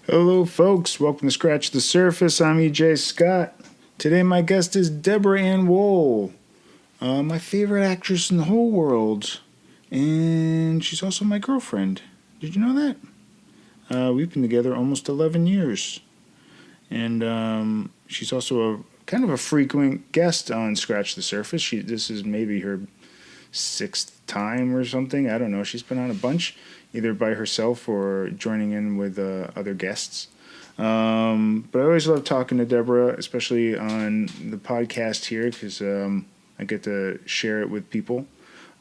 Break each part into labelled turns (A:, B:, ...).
A: Hello, folks. Welcome to Scratch the Surface. I'm EJ Scott. Today, my guest is Deborah Ann Woll, my favorite actress in the whole world, and she's also my girlfriend. Did you know that? We've been together almost 11 years, and she's also a kind of a frequent guest on Scratch the Surface. This is maybe her 6th time or something. I don't know. She's been on a bunch, either by herself or joining in with other guests. But I always love talking to Deborah, especially on the podcast here, because I get to share it with people.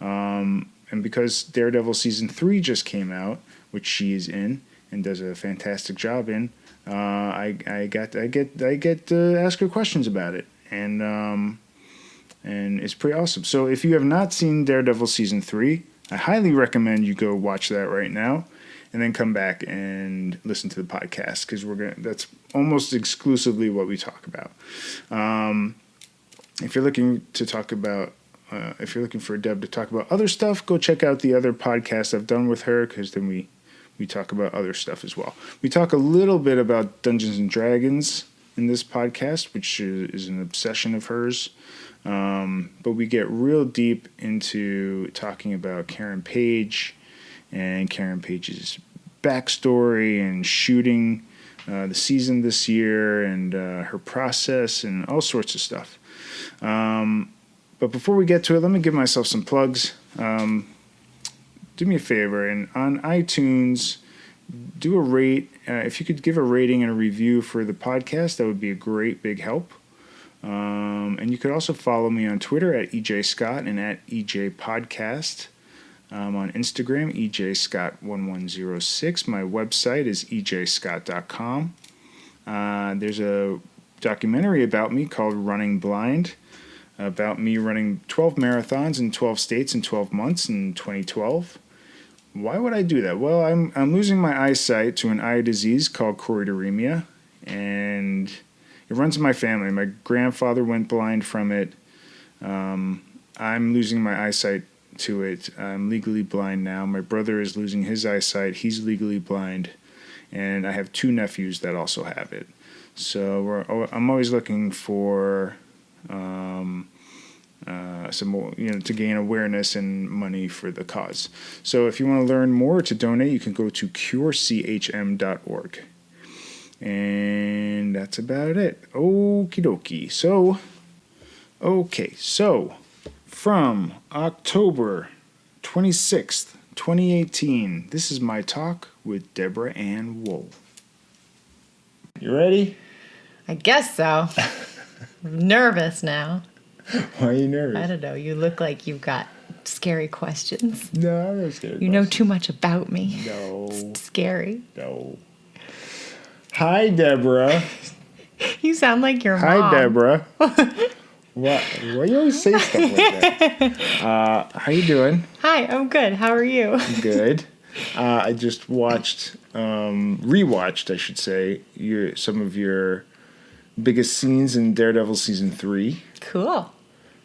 A: And because Daredevil season 3 just came out, which she is in and does a fantastic job in, I get to ask her questions about it, and it's pretty awesome. So if you have not seen Daredevil season 3, I highly recommend you go watch that right now, and then come back and listen to the podcast, because that's almost exclusively what we talk about. If you're looking to talk about, if you're looking for Deb to talk about other stuff, go check out the other podcasts I've done with her, because then we talk about other stuff as well. We talk a little bit about Dungeons and Dragons in this podcast, which is an obsession of hers. But we get real deep into talking about Karen Page and Karen Page's backstory and shooting the season this year, and her process and all sorts of stuff. But before we get to it, let me give myself some plugs. Do me a favor, and on iTunes, do a rate. If you could give a rating and a review for the podcast, that would be a great big help. And you could also follow me on Twitter at EJ Scott and at EJ Podcast. On Instagram, EJ Scott1106. My website is ejscott.com. There's a documentary about me called Running Blind, about me running 12 marathons in 12 states in 12 months in 2012. Why would I do that? Well, I'm losing my eyesight to an eye disease called choroideremia, and it runs in my family. My grandfather went blind from it. I'm losing my eyesight to it. I'm legally blind now. My brother is losing his eyesight. He's legally blind. And I have 2 nephews that also have it. So I'm always looking for some more, to gain awareness and money for the cause. So if you want to learn more, to donate, you can go to curechm.org. And that's about it. Okie dokie. So from October 26th, 2018, this is my talk with Deborah Ann Woll. You ready?
B: I guess so. I'm nervous now.
A: Why are you nervous?
B: I don't know. You look like you've got scary questions.
A: No, I'm not scared.
B: You know too much about me.
A: No.
B: It's scary.
A: No. Hi, Deborah.
B: You sound like your mom.
A: Hi, Deborah. What? Why do you always say stuff like that? How you doing?
B: Hi, I'm good. How are you?
A: Good. I just rewatched, I should say, some of your biggest scenes in Daredevil season 3.
B: Cool.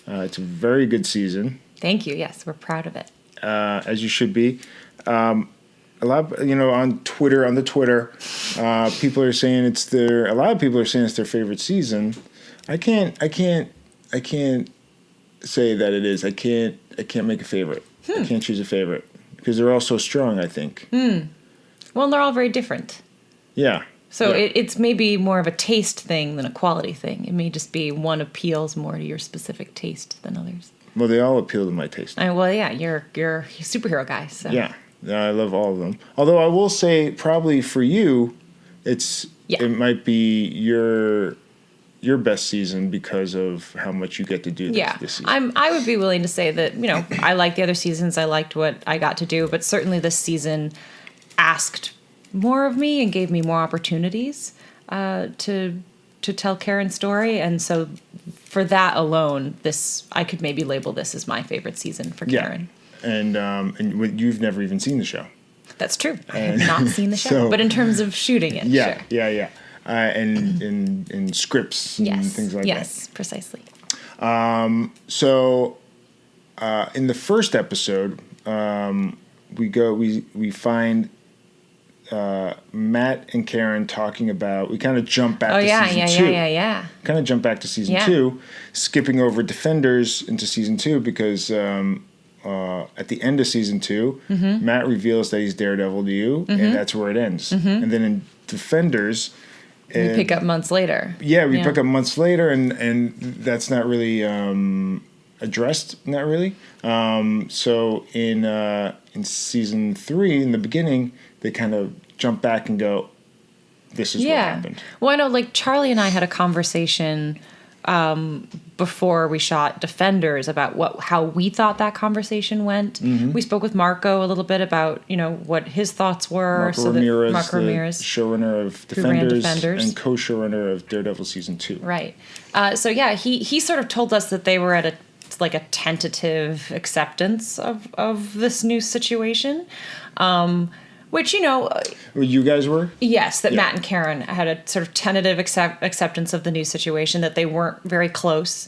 A: It's a very good season.
B: Thank you. Yes, we're proud of it.
A: As you should be. A lot, on the Twitter, people are saying a lot of people are saying it's their favorite season. I can't say that it is. I can't make a favorite. I can't choose a favorite because they're all so strong, I think.
B: Well, they're all very different.
A: Yeah.
B: So it's maybe more of a taste thing than a quality thing. It may just be one appeals more to your specific taste than others.
A: Well, they all appeal to my taste.
B: You're a superhero guy, so.
A: Yeah, I love all of them. Although I will say, probably for you, it might be your best season because of how much you get to do this season.
B: I would be willing to say that, I liked the other seasons. I liked what I got to do, but certainly this season asked more of me and gave me more opportunities to tell Karen's story. And so for that alone, I could maybe label this as my favorite season for Karen.
A: And you've never even seen the show.
B: That's true. I have not seen the show, but in terms of shooting it, sure.
A: Yeah. And in scripts and things like that.
B: Yes, precisely.
A: So in the first episode, we find Matt and Karen talking about. We kind of jump back
B: Oh,
A: to
B: yeah,
A: season
B: yeah,
A: 2.
B: yeah.
A: Kind of jump back to season
B: Yeah.
A: 2, skipping over Defenders into season 2 because at the end of season 2, Matt reveals that he's Daredevil to you, and that's where it ends. And then in Defenders,
B: We pick up months later.
A: we pick up months later, and that's not really addressed. Not really. So in season 3, in the beginning, they kind of jump back and go, "This is what happened."
B: Well, I know, like, Charlie and I had a conversation before we shot Defenders about how we thought that conversation went. We spoke with Marco a little bit about, what his thoughts were.
A: Marco Ramirez,
B: Marco Ramirez,
A: the showrunner of
B: ran
A: Defenders,
B: Defenders.
A: and co-showrunner of Daredevil season 2.
B: Right. So yeah, he sort of told us that they were at a tentative acceptance of this new situation. Which,
A: You guys were?
B: yes, that Matt and Karen had a sort of tentative acceptance of the new situation, that they weren't very close,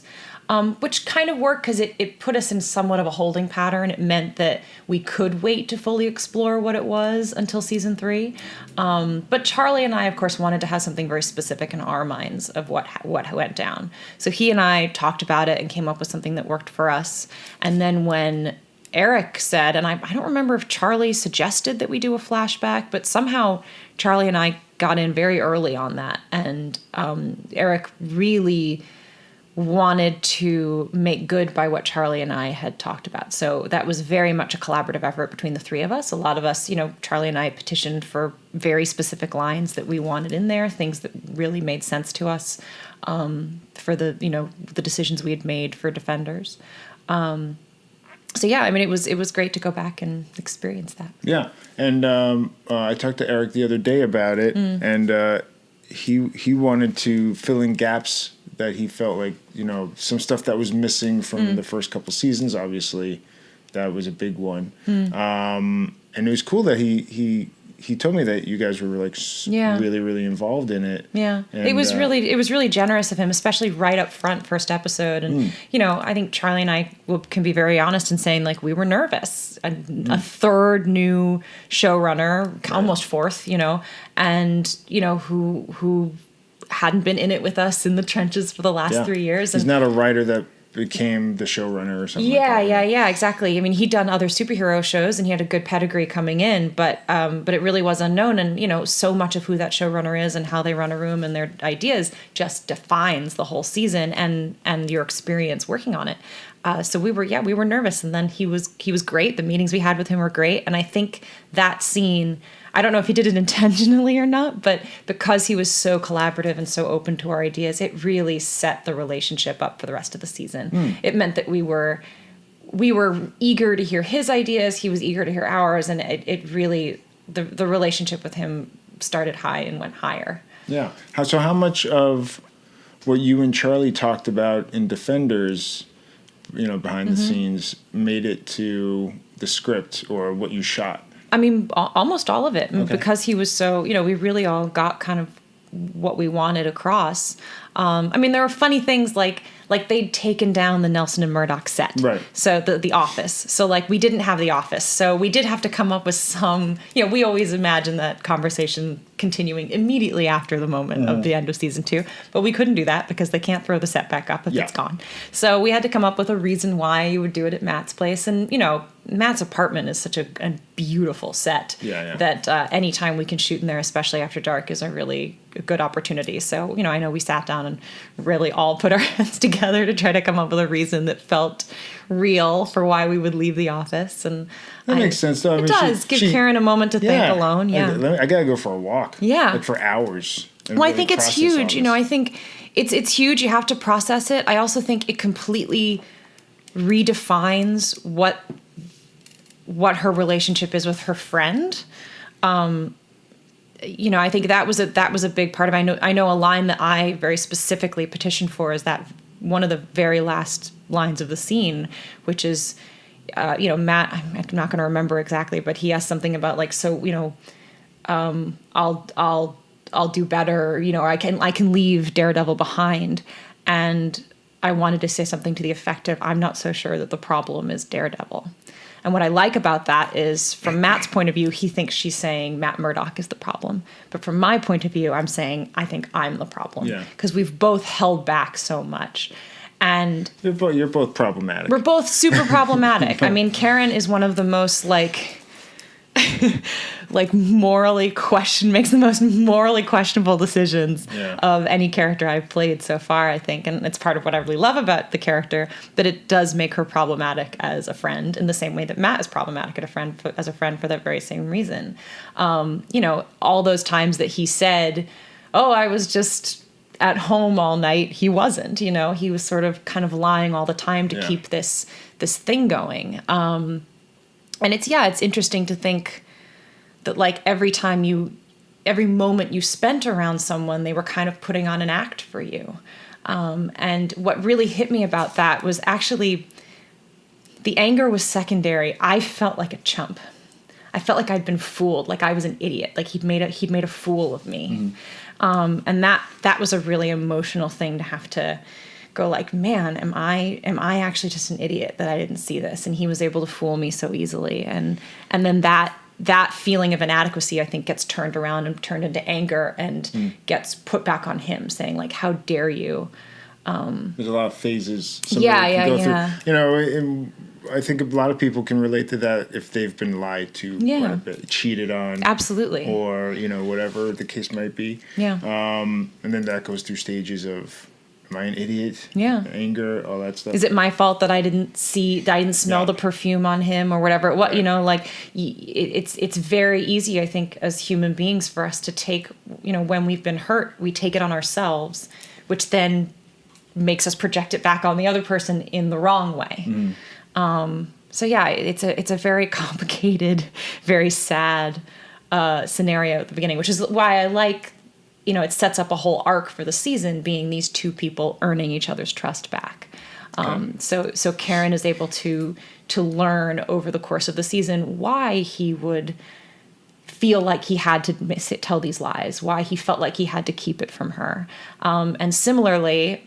B: which kind of worked because it put us in somewhat of a holding pattern. It meant that we could wait to fully explore what it was until season 3. But Charlie and I, of course, wanted to have something very specific in our minds of what went down. So he and I talked about it and came up with something that worked for us. And then when Eric said, and I don't remember if Charlie suggested that we do a flashback, but somehow Charlie and I got in very early on that. And Eric really wanted to make good by what Charlie and I had talked about. So that was very much a collaborative effort between the three of us. A lot of us, Charlie and I petitioned for very specific lines that we wanted in there, things that really made sense to us for the decisions we had made for Defenders. So yeah, I mean, it was great to go back and experience that.
A: Yeah, and I talked to Eric the other day about it, and he wanted to fill in gaps that he felt like, some stuff that was missing from the first couple seasons. Obviously, that was a big one. And it was cool that he told me that you guys were like really, really involved in it.
B: Yeah,
A: and,
B: it was really generous of him, especially right up front, first episode. And I think Charlie and I can be very honest in saying, like, we were nervous. A third new showrunner, almost fourth, and who hadn't been in it with us in the trenches for the last 3 years.
A: He's
B: And
A: not a writer that became the showrunner or something.
B: Yeah, exactly. I mean, he'd done other superhero shows and he had a good pedigree coming in, but it really was unknown. And so much of who that showrunner is and how they run a room and their ideas just defines the whole season and your experience working on it. So we were nervous, and then he was great. The meetings we had with him were great, and I think that scene, I don't know if he did it intentionally or not, but because he was so collaborative and so open to our ideas, it really set the relationship up for the rest of the season. It meant that we were eager to hear his ideas, he was eager to hear ours, and it really, the relationship with him started high and went higher.
A: Yeah. How much of what you and Charlie talked about in Defenders, behind the scenes, made it to the script or what you shot?
B: I mean, almost all of it,
A: Okay.
B: because he was so, we really all got kind of what we wanted across. I mean, there were funny things like they'd taken down the Nelson and Murdoch set.
A: Right.
B: So the office. So we didn't have the office. So we did have to come up with some, we always imagine that conversation continuing immediately after the moment of the end of season 2, but we couldn't do that because they can't throw the set back up if it's gone. So we had to come up with a reason why you would do it at Matt's place. And, Matt's apartment is such a beautiful set that anytime we can shoot in there, especially after dark, is a really good opportunity. So, I know we sat down and really all put our heads together to try to come up with a reason that felt real for why we would leave the office. And
A: that makes sense, though.
B: It does give Karen a moment to think alone. Yeah,
A: I gotta go for a walk.
B: Yeah,
A: for hours.
B: Well, I think it's huge. I think it's huge. You have to process it. I also think it completely redefines what her relationship is with her friend. I think that was a big part of it. I know a line that I very specifically petitioned for is that one of the very last lines of the scene, which is, Matt, I'm not going to remember exactly, but he has something about I'll do better. I can leave Daredevil behind. And I wanted to say something to the effect of, I'm not so sure that the problem is Daredevil. And what I like about that is, from Matt's point of view, he thinks she's saying Matt Murdock is the problem. But from my point of view, I'm saying I think I'm the problem.
A: Yeah.
B: Because we've both held back so much. And
A: You're both problematic.
B: we're both super problematic. I mean, Karen is one of the most like makes the most morally questionable decisions of any character I've played so far, I think. And it's part of what I really love about the character, that it does make her problematic as a friend in the same way that Matt is problematic as a friend for that very same reason. All those times that he said, oh, I was just at home all night, he wasn't, he was sort of kind of lying all the time to keep this thing going. And it's interesting to think that like every moment you spent around someone, they were kind of putting on an act for you. And what really hit me about that was actually the anger was secondary. I felt like a chump. I felt like I'd been fooled, like I was an idiot, like he'd made a fool of me. Mm-hmm. And that was a really emotional thing to have to go like, man, am I actually just an idiot that I didn't see this? And he was able to fool me so easily. And then that feeling of inadequacy, I think, gets turned around and turned into anger and gets put back on him, saying like, how dare you?
A: There's a lot of phases.
B: Through.
A: And I think a lot of people can relate to that if they've been lied to, quite a bit, cheated on.
B: Absolutely.
A: Or, whatever the case might be.
B: Yeah.
A: And then that goes through stages of, am I an idiot?
B: Yeah.
A: Anger, all that stuff.
B: Is it my fault that I didn't smell the perfume on him or whatever? What, it's very easy, I think, as human beings for us to take, when we've been hurt, we take it on ourselves, which then makes us project it back on the other person in the wrong way. Mm. It's a very complicated, very sad scenario at the beginning, which is why I like, it sets up a whole arc for the season, being these two people earning each other's trust back. So Karen is able to learn over the course of the season why he would feel like he had to tell these lies, why he felt like he had to keep it from her. And similarly,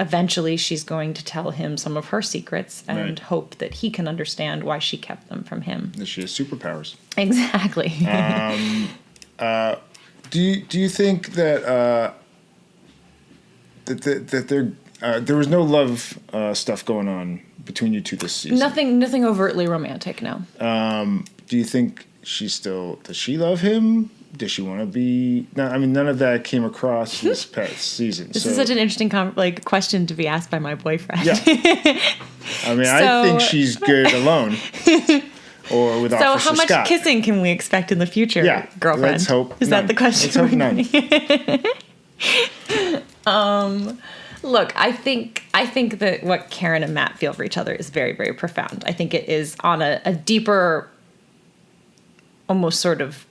B: eventually she's going to tell him some of her secrets and hope that he can understand why she kept them from him.
A: That she has superpowers.
B: Exactly.
A: Do you think that there was no love stuff going on between you two this season?
B: Nothing overtly romantic, no.
A: Do you think does she love him? Does she want to be? No, I mean, none of that came across this past season.
B: This is such an interesting question to be asked by my boyfriend.
A: Yeah. I mean, I think she's good alone. Or with
B: so
A: Officer
B: how much
A: Scott.
B: Kissing can we expect in the future, girlfriend?
A: Let's hope
B: Is
A: none.
B: that the question?
A: Let's hope
B: none. Look, I think that what Karen and Matt feel for each other is very, very profound. I think it is on a deeper, almost sort of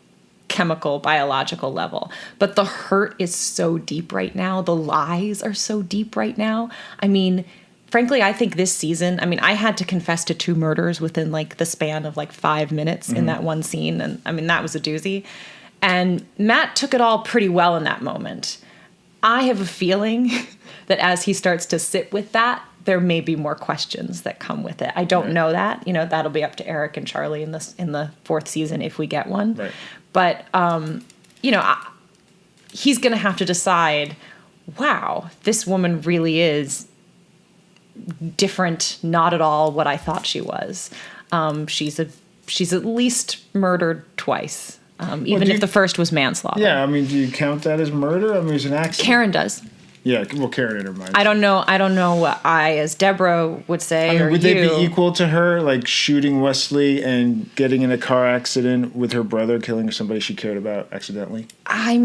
B: chemical, biological level. But the hurt is so deep right now. The lies are so deep right now. I mean, frankly, I think this season, I had to confess to 2 murders within the span of 5 minutes in that one scene. And that was a doozy. And Matt took it all pretty well in that moment. I have a feeling that as he starts to sit with that, there may be more questions that come with it. I don't know that. That'll be up to Eric and Charlie in the 4th season if we get one.
A: Right.
B: But, he's going to have to decide, wow, this woman really is different, not at all what I thought she was. She's at least murdered twice, even if the first was manslaughter.
A: Yeah, do you count that as murder? It was an accident.
B: Karen does.
A: Yeah, well, Karen in her mind.
B: I don't know what I, as Deborah, would say.
A: Would they be equal to her, shooting Wesley and getting in a car accident with her brother, killing somebody she cared about accidentally?
B: I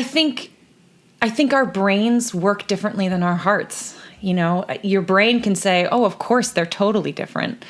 B: think our brains work differently than our hearts. Your brain can say, "Oh, of course, they're totally different."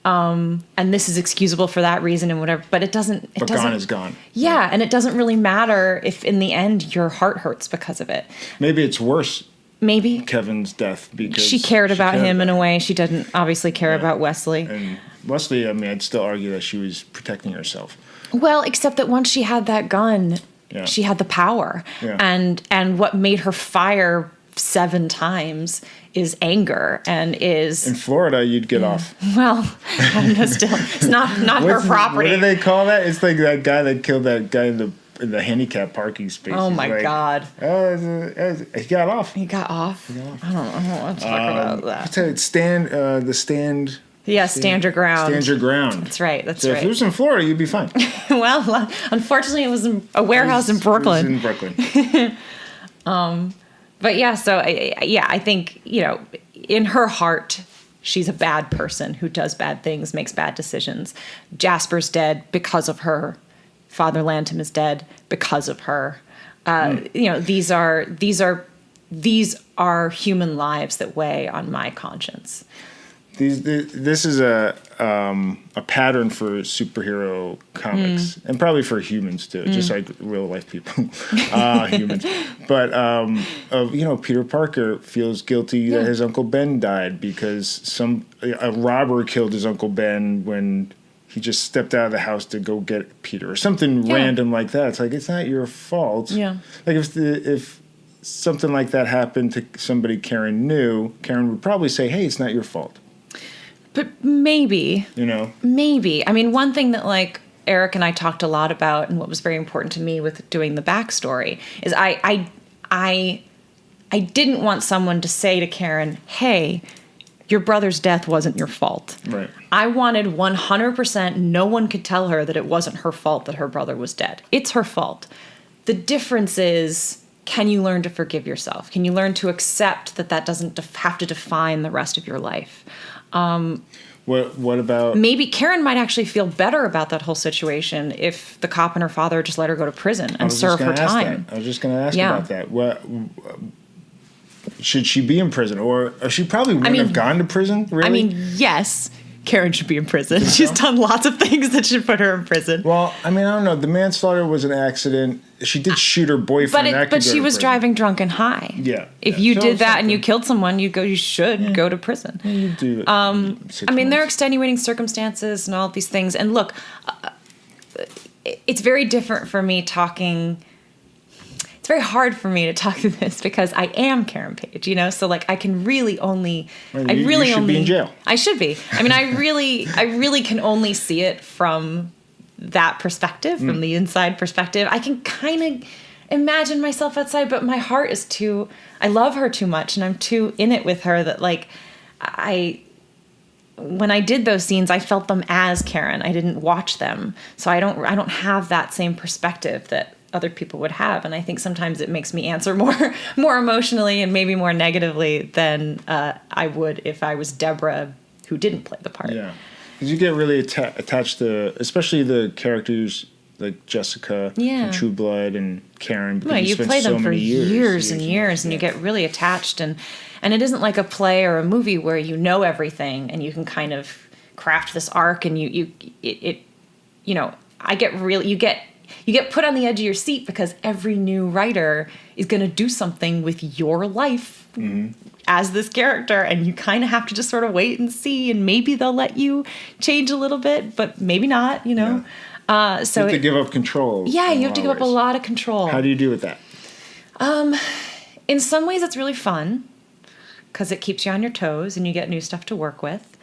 B: And this is excusable for that reason and whatever, but it doesn't.
A: But gone is gone.
B: Yeah, and it doesn't really matter if in the end your heart hurts because of it.
A: Maybe it's worse.
B: Maybe
A: Kevin's death because
B: she cared about him in a way she didn't obviously care about Wesley.
A: And Wesley, I'd still argue that she was protecting herself.
B: Well, except that once she had that gun, she had the power, and what made her fire 7 times is anger and is...
A: In Florida, you'd get off.
B: Well, it's not her property.
A: What do they call that? It's like that guy that killed that guy in the handicap parking space.
B: Oh my God.
A: He got off.
B: He got off? I don't want to talk about that.
A: Stand
B: your ground.
A: Stand your ground.
B: That's right.
A: So if it was in Florida, you'd be fine.
B: Well, unfortunately, it was a warehouse in Brooklyn.
A: It was in Brooklyn.
B: But yeah, so I think, in her heart, she's a bad person who does bad things, makes bad decisions. Jasper's dead because of her. Father Lantom is dead because of her. These are human lives that weigh on my conscience.
A: This is a pattern for superhero comics and probably for humans too, just like real life people, humans. But Peter Parker feels guilty that his Uncle Ben died because a robber killed his Uncle Ben when he just stepped out of the house to go get Peter or something random like that. It's like, it's not your fault. Yeah. Like if something like that happened to somebody Karen knew, Karen would probably say, hey, it's not your fault.
B: But maybe. Maybe. I mean, one thing that Eric and I talked a lot about and what was very important to me with doing the backstory is I didn't want someone to say to Karen, hey, your brother's death wasn't your fault.
A: Right.
B: I wanted 100% no one could tell her that it wasn't her fault that her brother was dead. It's her fault. The difference is, can you learn to forgive yourself? Can you learn to accept that doesn't have to define the rest of your life?
A: What about...
B: Maybe Karen might actually feel better about that whole situation if the cop and her father just let her go to prison and serve her time.
A: I was just going to ask about that. Should she be in prison? Or she probably wouldn't have gone to prison, really?
B: I mean, yes, Karen should be in prison. She's done lots of things that should put her in prison.
A: Well, I mean, I don't know. The manslaughter was an accident. She did shoot her boyfriend.
B: But she was driving drunk and high.
A: Yeah.
B: If you did that and you killed someone, you should go to prison.
A: Yeah, you do.
B: There are extenuating circumstances and all of these things. And look, it's very different for me talking... It's very hard for me to talk through this because I am Karen Page, so I can really only,
A: you should be in jail.
B: I should be. I mean, I really can only see it from that perspective, from the inside perspective. I can kind of imagine myself outside, but my heart is I love her too much and I'm too in it with her that when I did those scenes, I felt them as Karen. I didn't watch them. So I don't have that same perspective that other people would have, and I think sometimes it makes me answer more emotionally and maybe more negatively than I would if I was Deborah who didn't play the part.
A: Yeah, because you get really attached to, especially the characters like Jessica and True Blood and Karen.
B: Because you play them for years and years, and you get really attached, and it isn't like a play or a movie where you know everything and you can kind of craft this arc, and you get put on the edge of your seat because every new writer is going to do something with your life as this character, and you kind of have to just sort of wait and see, and maybe they'll let you change a little bit, but maybe not,
A: Yeah. So you have to give up control.
B: Yeah, you have to give up a lot of control.
A: How do you do with that?
B: In some ways, it's really fun because it keeps you on your toes and you get new stuff to work with.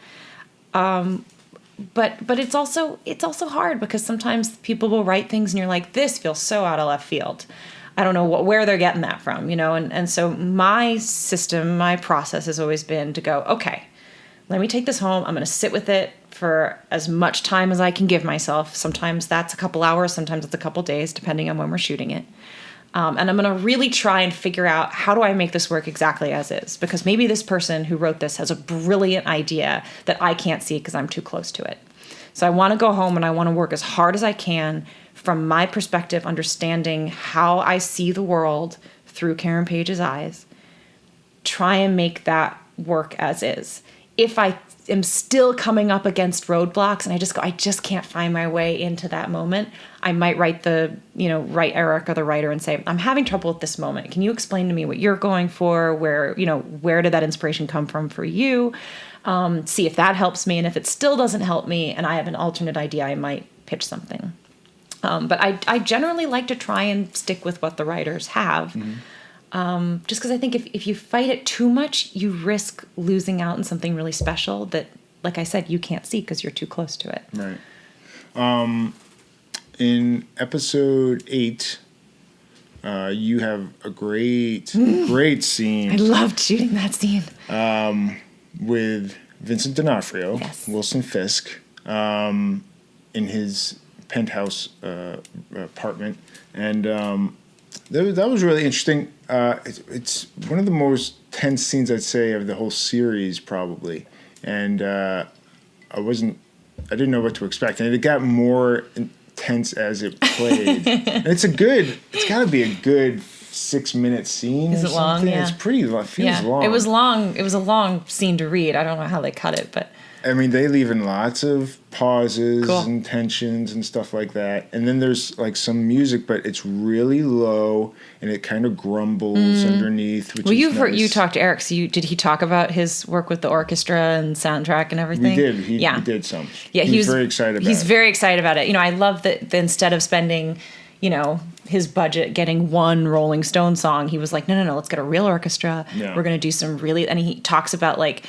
B: But it's also hard because sometimes people will write things and you're like, this feels so out of left field. I don't know where they're getting that from, and so my process has always been to go, okay, let me take this home. I'm going to sit with it for as much time as I can give myself. Sometimes that's a couple hours, sometimes it's a couple days, depending on when we're shooting it. And I'm going to really try and figure out, how do I make this work exactly as is? Because maybe this person who wrote this has a brilliant idea that I can't see because I'm too close to it. So I want to go home and I want to work as hard as I can from my perspective, understanding how I see the world through Karen Page's eyes, try and make that work as is. If I am still coming up against roadblocks and I just can't find my way into that moment, I might write Eric or the writer and say, I'm having trouble with this moment. Can you explain to me what you're going for? Where did that inspiration come from for you? See if that helps me. And if it still doesn't help me and I have an alternate idea, I might pitch something. But I generally like to try and stick with what the writers have. Just because I think if you fight it too much, you risk losing out on something really special that, like I said, you can't see because you're too close to it.
A: Right. In episode 8, you have a great scene.
B: I loved shooting that scene.
A: With Vincent D'Onofrio,
B: Yes.
A: Wilson Fisk, in his penthouse apartment, and that was really interesting. It's one of the most tense scenes, I'd say, of the whole series, probably, and I didn't know what to expect, and it got more intense as it played. And it's got to be a good 6-minute scene.
B: Is
A: or
B: it long?
A: something.
B: Yeah.
A: It's pretty long. Feels long.
B: It was long. It was a long scene to read. I don't know how they cut it, but
A: I mean, they leave in lots of pauses
B: Cool.
A: and tensions and stuff like that. And then there's like some music, but it's really low and it kind of grumbles underneath. Which is nice.
B: You talked to Eric. So did he talk about his work with the orchestra and soundtrack and everything?
A: We did. He did some.
B: Yeah,
A: he was very excited about it.
B: He's very excited about it. I love that instead of spending, his budget getting one Rolling Stone song, he was like, no, let's get a real orchestra.
A: Yeah.
B: We're going to do some really, and he talks about like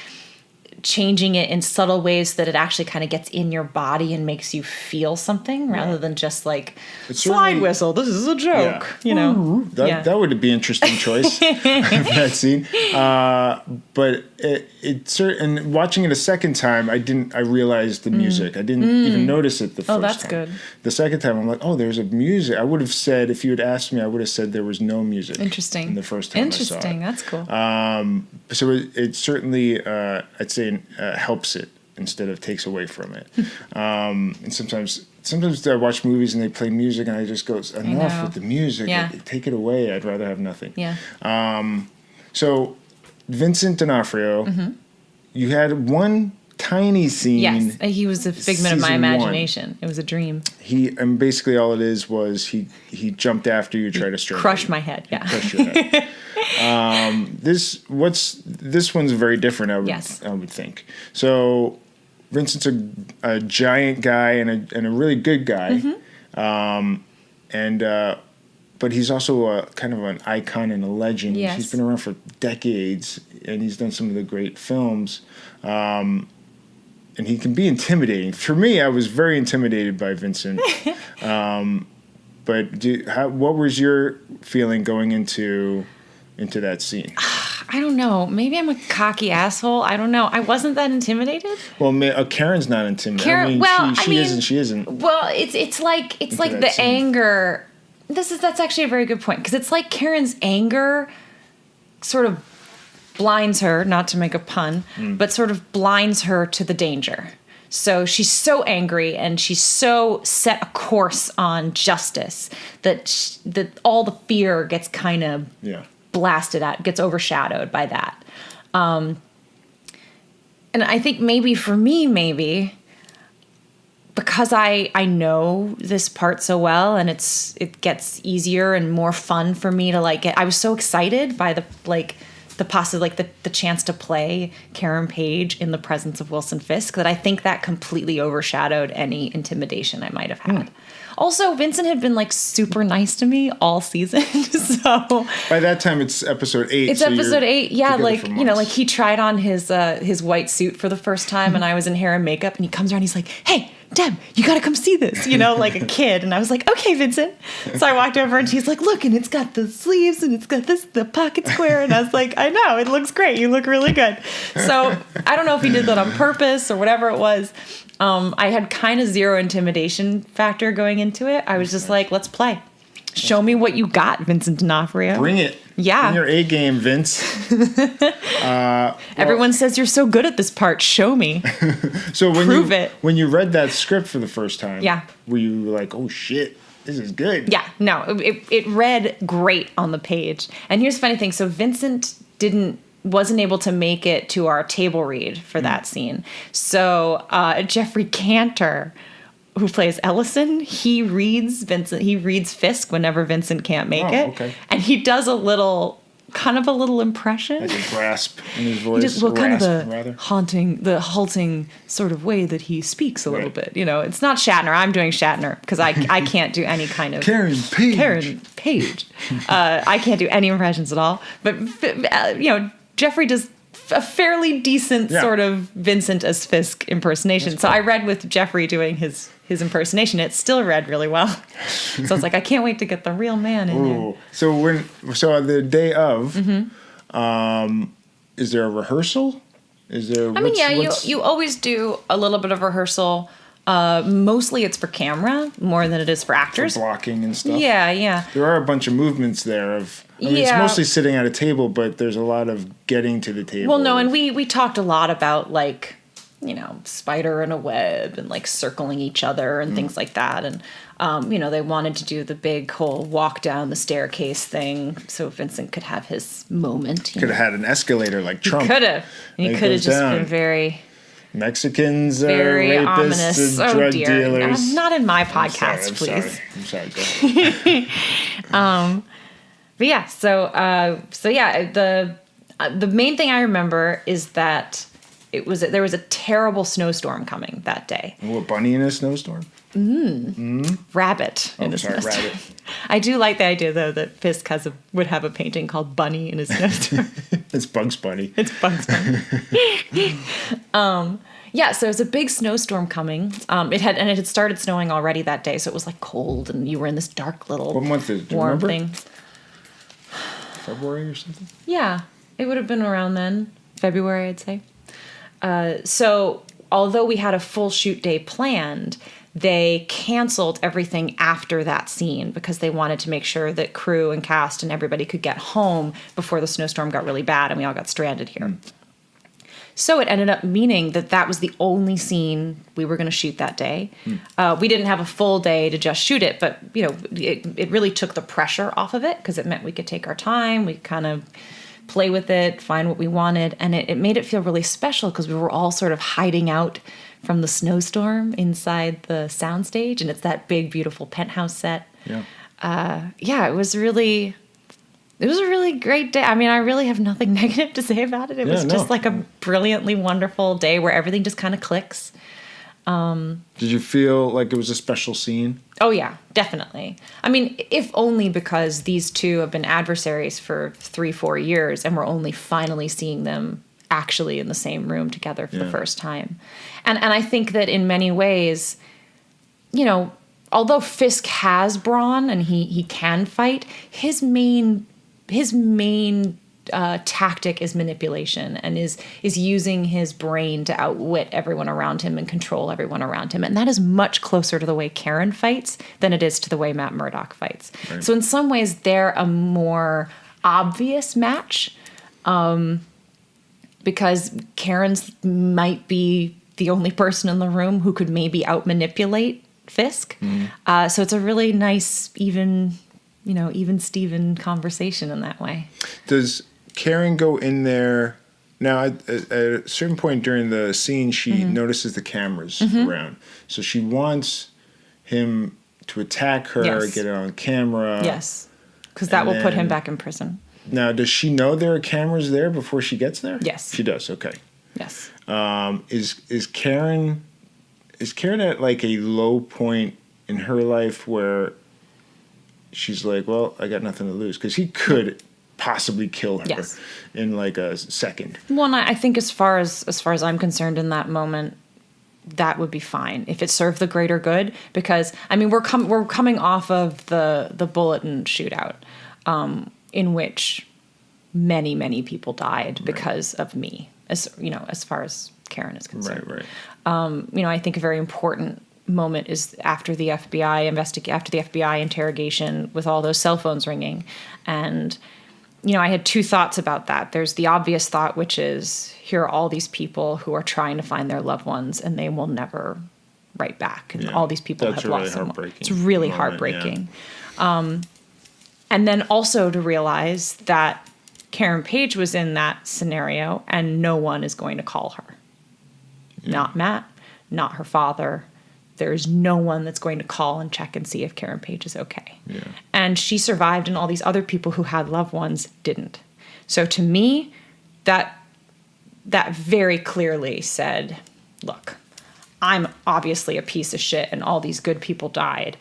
B: changing it in subtle ways so that it actually kind of gets in your body and makes you feel something rather than just like slide whistle. This is a joke,
A: That would be an interesting choice for that scene. But and watching it a second time, I realized the music. I didn't even notice it the first time.
B: Oh, that's good.
A: The second time, I'm like, oh, there's a music. I would have said, if you had asked me, I would have said there was no music.
B: Interesting.
A: In the first time I saw it.
B: That's cool.
A: So it certainly, I'd say, helps it instead of takes away from it. And sometimes I watch movies and they play music and I just go, enough with the music.
B: Yeah.
A: Take it away. I'd rather have nothing.
B: Yeah.
A: So Vincent D'Onofrio, you had one tiny scene.
B: Yes, he was a figment of my
A: season
B: imagination. 1. It was a dream.
A: And basically all it is was he jumped after you, tried to strangle
B: Crush
A: you.
B: my head. Yeah.
A: Crush your head. This one's very different. I would think. So Vincent's a giant guy and a really good guy, but he's also a kind of an icon and a legend.
B: Yes.
A: He's been around for decades, and he's done some of the great films. And he can be intimidating. For me, I was very intimidated by Vincent. But what was your feeling going into that scene?
B: I don't know. Maybe I'm a cocky asshole. I don't know. I wasn't that intimidated.
A: Well, Karen's not intimidated. She is and she isn't.
B: Well, it's like the
A: scene.
B: anger. That's actually a very good point, because it's like Karen's anger sort of blinds her, not to make a pun, but sort of blinds her to the danger. So she's so angry and she's so set a course on justice that all the fear gets kind of blasted out, gets overshadowed by that. And I think maybe for me, because I know this part so well, and it gets easier and more fun for me to like it. I was so excited by the chance to play Karen Page in the presence of Wilson Fisk that I think that completely overshadowed any intimidation I might have had. Also, Vincent had been like super nice to me all season, so
A: by that time it's episode 8.
B: It's episode 8, yeah. Like like he tried on his white suit for the first time, and I was in hair and makeup, and he comes around, he's like, "Hey, Deb, you got to come see this," like a kid. And I was like, "Okay, Vincent." So I walked over and she's like, "Look, and it's got the sleeves and it's got the pocket square." And I was like, "I know, it looks great. You look really good." So I don't know if he did that on purpose or whatever it was. I had kind of zero intimidation factor going into it. I was just like, let's play. Show me what you got, Vincent D'Onofrio.
A: Bring it.
B: Yeah.
A: Bring your A game, Vince.
B: Everyone says you're so good at this part. Show me.
A: So
B: Prove it.
A: When you read that script for the first time,
B: yeah,
A: were you like, oh shit, this is good?
B: Yeah, no, it read great on the page. And here's the funny thing. So Vincent wasn't able to make it to our table read for that scene. So Jeffrey Cantor, who plays Ellison, he reads Fisk whenever Vincent can't make it.
A: Okay.
B: And he does a little kind of a little impression.
A: Like a grasp in his voice.
B: He just, well, kind of
A: rasp,
B: the
A: rather.
B: halting sort of way that he speaks a little bit. You know, it's not Shatner. I'm doing Shatner because I can't do any kind of
A: Karen Page.
B: I can't do any impressions at all. But Jeffrey does a fairly decent sort of Vincent as Fisk impersonation.
A: That's
B: so
A: cool.
B: I read with Jeffrey doing his impersonation. It still read really well. So I was like, I can't wait to get the real man in there.
A: So on the day of, is there a rehearsal? Is there?
B: You always do a little bit of rehearsal. Mostly it's for camera more than it is for actors.
A: For blocking and stuff.
B: Yeah.
A: There are a bunch of movements there it's mostly sitting at a table, but there's a lot of getting to the table.
B: Well, no, and we talked a lot about like, spider in a web and like circling each other and things like that. And, they wanted to do the big whole walk down the staircase thing so Vincent could have his moment.
A: Could have had an escalator like Trump.
B: He could have. And he could have just been very...
A: Mexicans are
B: very
A: rapists
B: ominous.
A: and drug dealers.
B: Not in my podcast, please.
A: I'm sorry. Go ahead.
B: But yeah, the main thing I remember is that there was a terrible snowstorm coming that day.
A: What, bunny in a snowstorm?
B: Rabbit in a snowstorm.
A: Rabbit.
B: I do like the idea though that Fisk would have a painting called Bunny in a Snowstorm.
A: It's Bugs Bunny.
B: It's Bugs Bunny. So it was a big snowstorm coming. It had started snowing already that day, so it was like cold, and you were in this dark little
A: What month is it? Do you
B: warm
A: remember?
B: thing.
A: February or something?
B: Yeah, it would have been around then, February, I'd say. So although we had a full shoot day planned, they canceled everything after that scene because they wanted to make sure that crew and cast and everybody could get home before the snowstorm got really bad and we all got stranded here. So it ended up meaning that was the only scene we were going to shoot that day. We didn't have a full day to just shoot it, but it really took the pressure off of it because it meant we could take our time. We kind of play with it, find what we wanted, and it made it feel really special because we were all sort of hiding out from the snowstorm inside the soundstage, and it's that big, beautiful penthouse set. It was a really great day. I mean, I really have nothing negative to say about it. It was just like a brilliantly wonderful day where everything just kind of clicks.
A: Did you feel like it was a special scene?
B: Oh, yeah, definitely. I mean, if only because these two have been adversaries for 3-4 years and we're only finally seeing them actually in the same room together for the first time. And I think that in many ways, although Fisk has brawn and he can fight, his main tactic is manipulation and is using his brain to outwit everyone around him and control everyone around him. And that is much closer to the way Karen fights than it is to the way Matt Murdock fights. Right. So in some ways, they're a more obvious match because Karen's might be the only person in the room who could maybe out-manipulate Fisk. So it's a really nice, even Steven conversation in that way.
A: Does Karen go in there? Now, at a certain point during the scene, she notices the cameras around. So she wants him to attack her, get it on camera.
B: Yes, because that will put him back in prison.
A: Now, does she know there are cameras there before she gets there?
B: Yes.
A: She does, okay.
B: Yes.
A: Is Karen at like a low point in her life where she's like, well, I got nothing to lose? Because he could possibly kill her in like a second. Well, and I think as far as I'm concerned in that moment, that would be fine if it served the greater good. Because I mean, we're coming off of the bulletin shootout, in which many people died because of me. As far as Karen is concerned. Right. I think a very important moment is after the FBI interrogation with all those cell phones ringing. And, I had two thoughts about that. There's the obvious thought, which is here are all these people who are trying to find their loved ones and they will never write back. And all these people have lost someone. It's really heartbreaking. Yeah. And then also to realize that Karen Page was in that scenario and no one is going to call her. Yeah. Not Matt, not her father. There's no one that's going to call and check and see if Karen Page is okay. Yeah. And she survived and all these other people who had loved ones didn't.
B: So to me, that very clearly said, look, I'm obviously a piece of shit and all these good people died.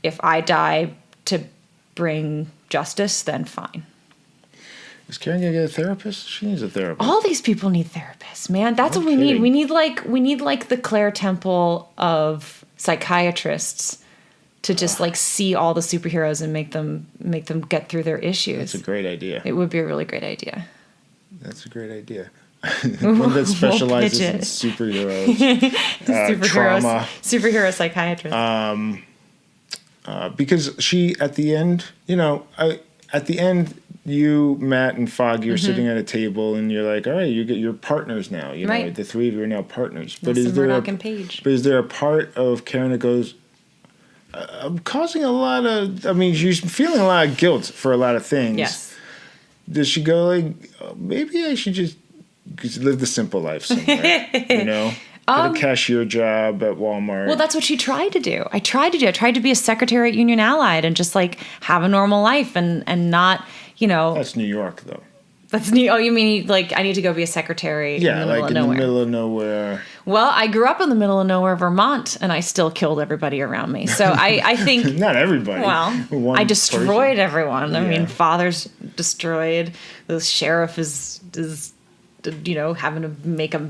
B: If I die to bring justice, then fine.
A: Is Karen gonna get a therapist? She needs a therapist.
B: All these people need therapists, man. That's what we need. We need like the Claire Temple of psychiatrists to just like see all the superheroes and make them get through their issues.
A: That's a great idea.
B: It would be a really great idea.
A: That's a great idea. One that specializes in superheroes, trauma,
B: superhero psychiatrist.
A: Because she, at the end, you, Matt, and Foggy are sitting at a table, and you're like, all right, you're partners now. You know,
B: Right.
A: the three of you are now partners.
B: But is
A: there a part of Karen that goes, I'm causing a lot of, she's feeling a lot of guilt for a lot of things.
B: Yes.
A: Does she go like, maybe I should just live the simple life somewhere, Get a cashier job at Walmart.
B: Well, that's what she tried to do. I tried to be a secretary at Union Allied and just like have a normal life and not,
A: That's New York, though.
B: That's new. Oh, you mean like I need to go be a secretary in the middle of nowhere?
A: the middle of nowhere.
B: Well, I grew up in the middle of nowhere, Vermont, and I still killed everybody around me. So I think
A: not everybody.
B: Well, I destroyed everyone. I mean,
A: Yeah.
B: father's destroyed. The sheriff is having to make a.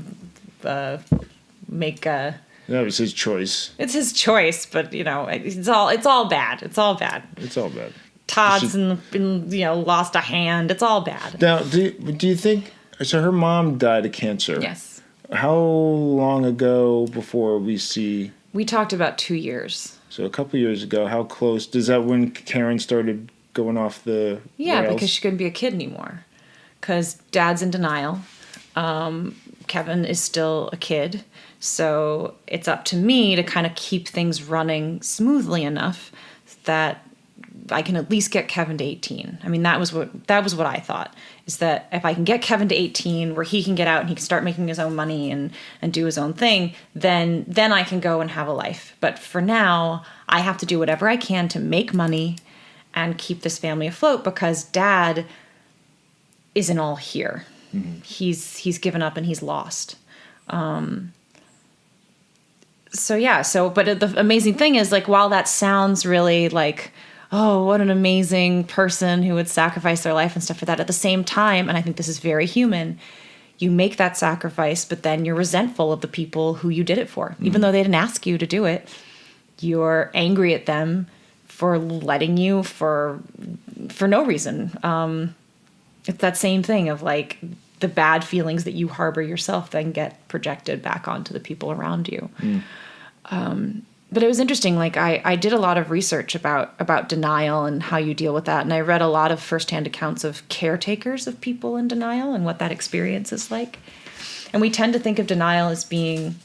A: That was his choice.
B: It's his choice, but it's all bad. It's all bad.
A: It's all bad.
B: Todd's been lost a hand. It's all bad.
A: Now, do you think? So her mom died of cancer.
B: Yes.
A: How long ago before we see?
B: We talked about 2 years.
A: So a couple years ago. How close? Does that when Karen started going off the rails?
B: Because she couldn't be a kid anymore. Because Dad's in denial. Kevin is still a kid. So it's up to me to kind of keep things running smoothly enough that I can at least get Kevin to 18. I mean, that was what I thought, is that if I can get Kevin to 18 where he can get out and he can start making his own money and do his own thing, then I can go and have a life. But for now, I have to do whatever I can to make money and keep this family afloat because Dad isn't all here. Mm-hmm. He's given up and he's lost. But the amazing thing is, like, while that sounds really like, oh, what an amazing person who would sacrifice their life and stuff for that, at the same time, and I think this is very human, you make that sacrifice, but then you're resentful of the people who you did it for. Mm-hmm. Even though they didn't ask you to do it, you're angry at them for letting you for no reason. It's that same thing of, like, the bad feelings that you harbor yourself then get projected back onto the people around you. But it was interesting. Like I did a lot of research about denial and how you deal with that. And I read a lot of firsthand accounts of caretakers of people in denial and what that experience is like. And we tend to think of denial as being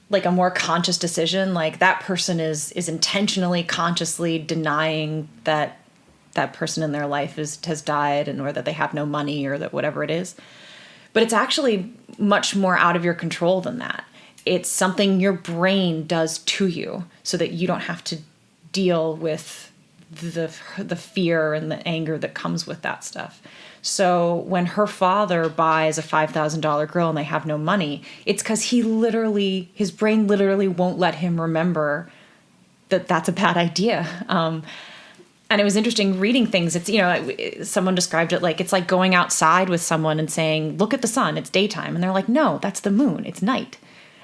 B: like a more conscious decision. Like that person is intentionally, consciously denying that person in their life has died or that they have no money or that whatever it is. But it's actually much more out of your control than that. It's something your brain does to you so that you don't have to deal with the fear and the anger that comes with that stuff. So when her father buys a $5,000 grill and they have no money, it's because his brain literally won't let him remember that that's a bad idea. And it was interesting reading things. It's, someone described it like, it's like going outside with someone and saying, look at the sun, it's daytime. And they're like, no, that's the moon, it's night.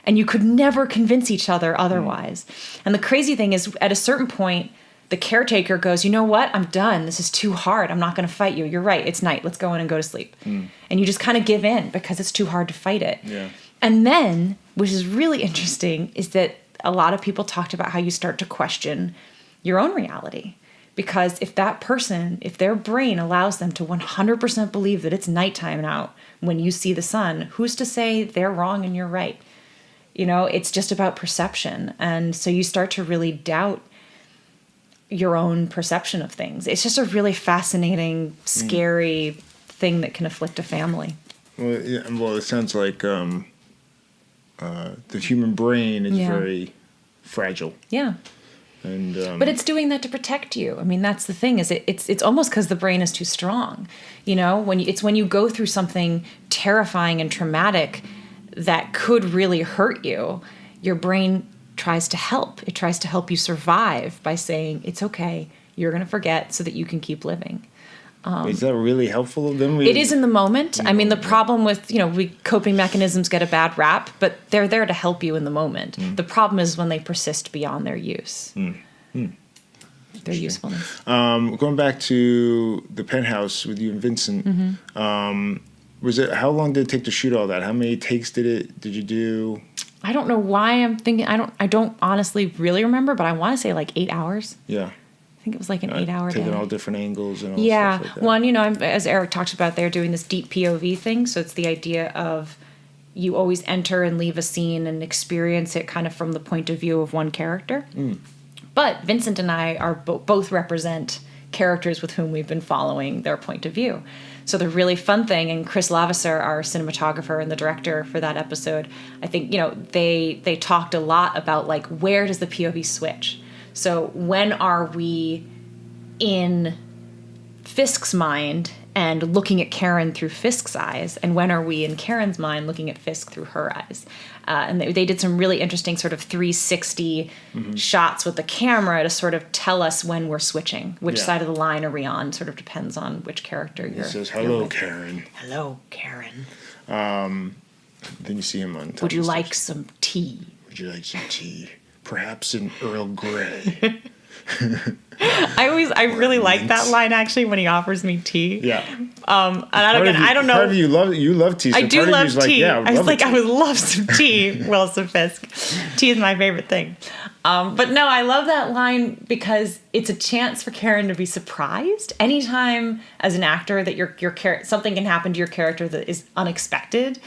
B: And you could never convince each other otherwise. And the crazy thing is, at a certain point, the caretaker goes, you know what? I'm done. This is too hard. I'm not going to fight you. You're right. It's night. Let's go in and go to sleep. And you just kind of give in because it's too hard to fight it. Yeah. And then, which is really interesting, is that a lot of people talked about how you start to question your own reality. Because if their brain allows them to 100% believe that it's nighttime now when you see the sun, who's to say they're wrong and you're right? It's just about perception. And so you start to really doubt your own perception of things. It's just a really fascinating, scary thing that can afflict a family.
A: Well, it sounds like the human brain is very fragile.
B: Yeah.
A: And
B: but it's doing that to protect you. I mean, that's the thing. Is it's almost because the brain is too strong. You know, when you go through something terrifying and traumatic that could really hurt you, your brain tries to help. It tries to help you survive by saying it's okay. You're going to forget so that you can keep living.
A: Is that really helpful?
B: It is in the moment. I mean, the problem with, coping mechanisms get a bad rap, but they're there to help you in the moment. The problem is when they persist beyond their use. Their usefulness.
A: Going back to the penthouse with you and Vincent, how long did it take to shoot all that? How many takes did you do?
B: I don't know why I'm thinking, I don't honestly really remember, but I want to say like 8 hours.
A: Yeah.
B: I think it was like an 8-hour day.
A: Taking all different angles and all
B: yeah.
A: stuff like that.
B: One, as Eric talked about, they're doing this deep POV thing. So it's the idea of you always enter and leave a scene and experience it kind of from the point of view of one character. But Vincent and I are both represent characters with whom we've been following their point of view. So the really fun thing, and Chris Lavasser, our cinematographer and the director for that episode, I think, they talked a lot about like, where does the POV switch? So when are we in Fisk's mind and looking at Karen through Fisk's eyes? And when are we in Karen's mind looking at Fisk through her eyes? And they did some really interesting sort of 360 shots with the camera to sort of tell us when we're switching. Which side of the line are we on? Sort of depends on which character you're.
A: He says, "Hello, Karen."
B: Hello, Karen.
A: Then you see him on.
B: Would you like some tea?
A: Would you like some tea? Perhaps an Earl Grey.
B: I really like that line actually when he offers me tea.
A: Yeah.
B: And I don't know.
A: Part of you love tea. So
B: I do love tea.
A: I
B: would love some tea, Wilson Fisk. Tea is my favorite thing. But no, I love that line because it's a chance for Karen to be surprised. Anytime as an actor that your something can happen to your character that is unexpected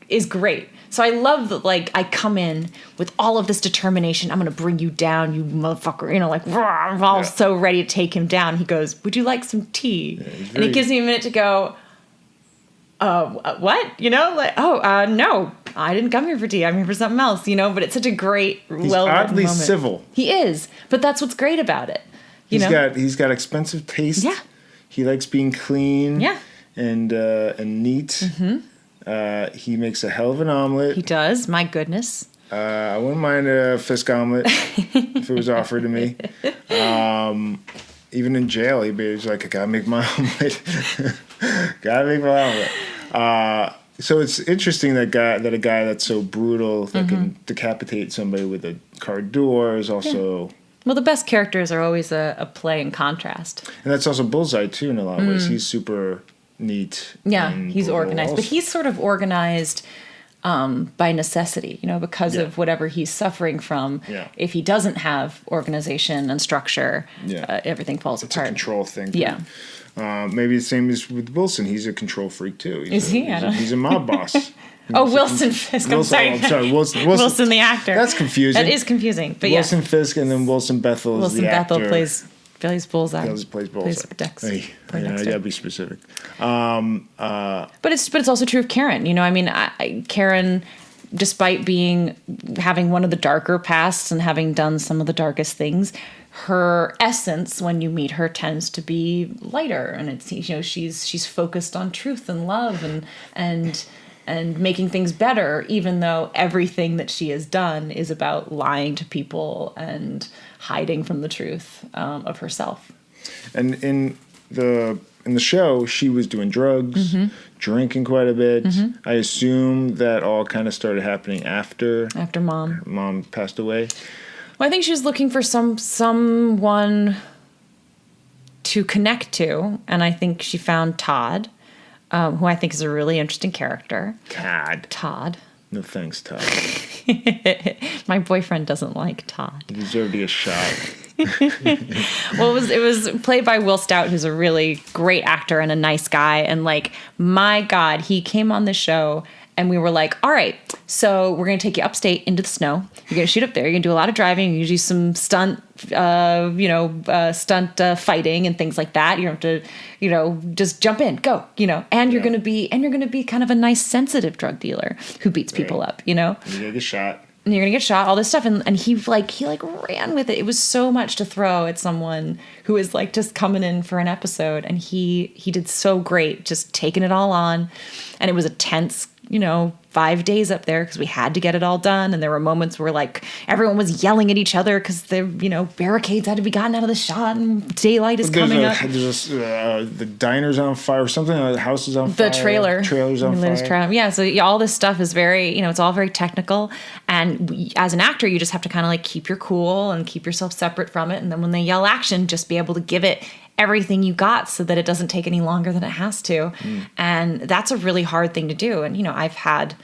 B: is great. So I love that, like, I come in with all of this determination. I'm going to bring you down, you motherfucker. I'm all so ready to take him down. He goes, would you like some tea? And he gives me a minute to go, what? No, I didn't come here for tea. I'm here for something else, But it's such a great,
A: He's oddly moment. Civil.
B: He is. But that's what's great about it.
A: He's got expensive taste.
B: Yeah.
A: He likes being clean.
B: Yeah.
A: And neat. Mm-hmm. He makes a hell of an omelet.
B: He does. My goodness.
A: I wouldn't mind a Fisk omelet if it was offered to me. Even in jail, he's like, I gotta make my omelet. Gotta make my omelet. So it's interesting that a guy that's so brutal that can decapitate somebody with a car door is also.
B: Well, the best characters are always a play in contrast.
A: And that's also Bullseye too in a lot of ways. He's super neat.
B: Yeah, he's organized. But he's sort of organized by necessity, because of whatever he's suffering from.
A: Yeah.
B: If he doesn't have organization and structure, everything falls apart.
A: It's a control thing.
B: Yeah.
A: Maybe the same as with Wilson. He's a control freak too. He's a mob boss.
B: Wilson Fisk. I'm sorry. Wilson the actor.
A: That's confusing.
B: That is confusing. But
A: Wilson Fisk and then Wilson Bethel is the actor.
B: Wilson Bethel plays Bullseye.
A: Plays Bullseye.
B: Dexter.
A: I gotta be specific.
B: But it's also true of Karen. Karen, despite having one of the darker pasts and having done some of the darkest things, her essence when you meet her tends to be lighter, and it's she's focused on truth and love and making things better, even though everything that she has done is about lying to people and hiding from the truth of herself. And
A: in the show, she was doing drugs, drinking quite a bit. I assume that all kind of started happening after Mom passed away.
B: Well, I think she was looking for someone to connect to, and I think she found Todd. Who I think is a really interesting character. Todd.
A: No thanks, Todd.
B: My boyfriend doesn't like Todd.
A: You deserve to get shot.
B: Well, it was played by Will Stout, who's a really great actor and a nice guy. And my God, he came on the show and we were like, all right, so we're going to take you upstate into the snow. You're going to shoot up there. You're going to do a lot of driving. You're going to do some stunt, fighting and things like that. You don't have to, just jump in, go, and you're going to be kind of a nice, sensitive drug dealer who beats people up,
A: You're going to get shot.
B: and you're gonna get shot, all this stuff, and he ran with it. It was so much to throw at someone who is like just coming in for an episode, and he did so great, just taking it all on. And it was a tense, 5 days up there because we had to get it all done, and there were moments where like everyone was yelling at each other because the barricades had to be gotten out of the shot, and daylight is coming up.
A: The diner's on fire, something. The house is on fire.
B: The trailer's on fire. Yeah, so all this stuff is very, it's all very technical, and as an actor, you just have to kind of like keep your cool and keep yourself separate from it, and then when they yell action, just be able to give it everything you got so that it doesn't take any longer than it has to. And that's a really hard thing to do. And, I've had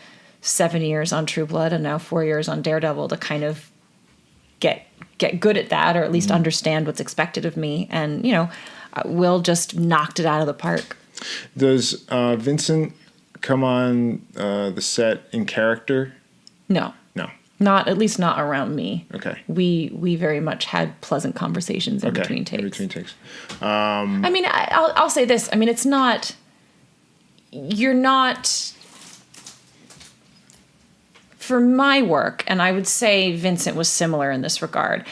B: 7 years on True Blood and now 4 years on Daredevil to kind of get good at that, or at least understand what's expected of me. And, Will just knocked it out of the park.
A: Does Vincent come on the set in character?
B: No. At least not around me.
A: Okay.
B: We very much had pleasant conversations in between takes.
A: In between takes.
B: I'll say this. It's not. You're not. For my work, and I would say Vincent was similar in this regard.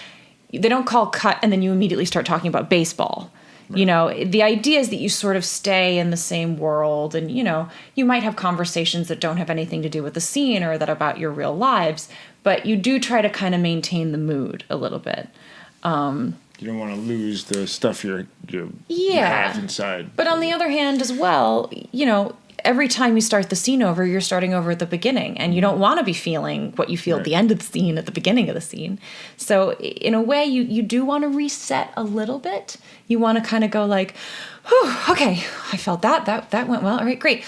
B: They don't call cut, and then you immediately start talking about baseball. Right. The idea is that you sort of stay in the same world, and you might have conversations that don't have anything to do with the scene or that are about your real lives, but you do try to kind of maintain the mood a little bit.
A: You don't want to lose the stuff you have inside.
B: But on the other hand as well, every time you start the scene over, you're starting over at the beginning, and you don't want to be feeling what you feel at the end of the scene at the beginning of the scene. So in a way, you do want to reset a little bit. You want to kind of go like, whew, okay, I felt that went well. All right, great.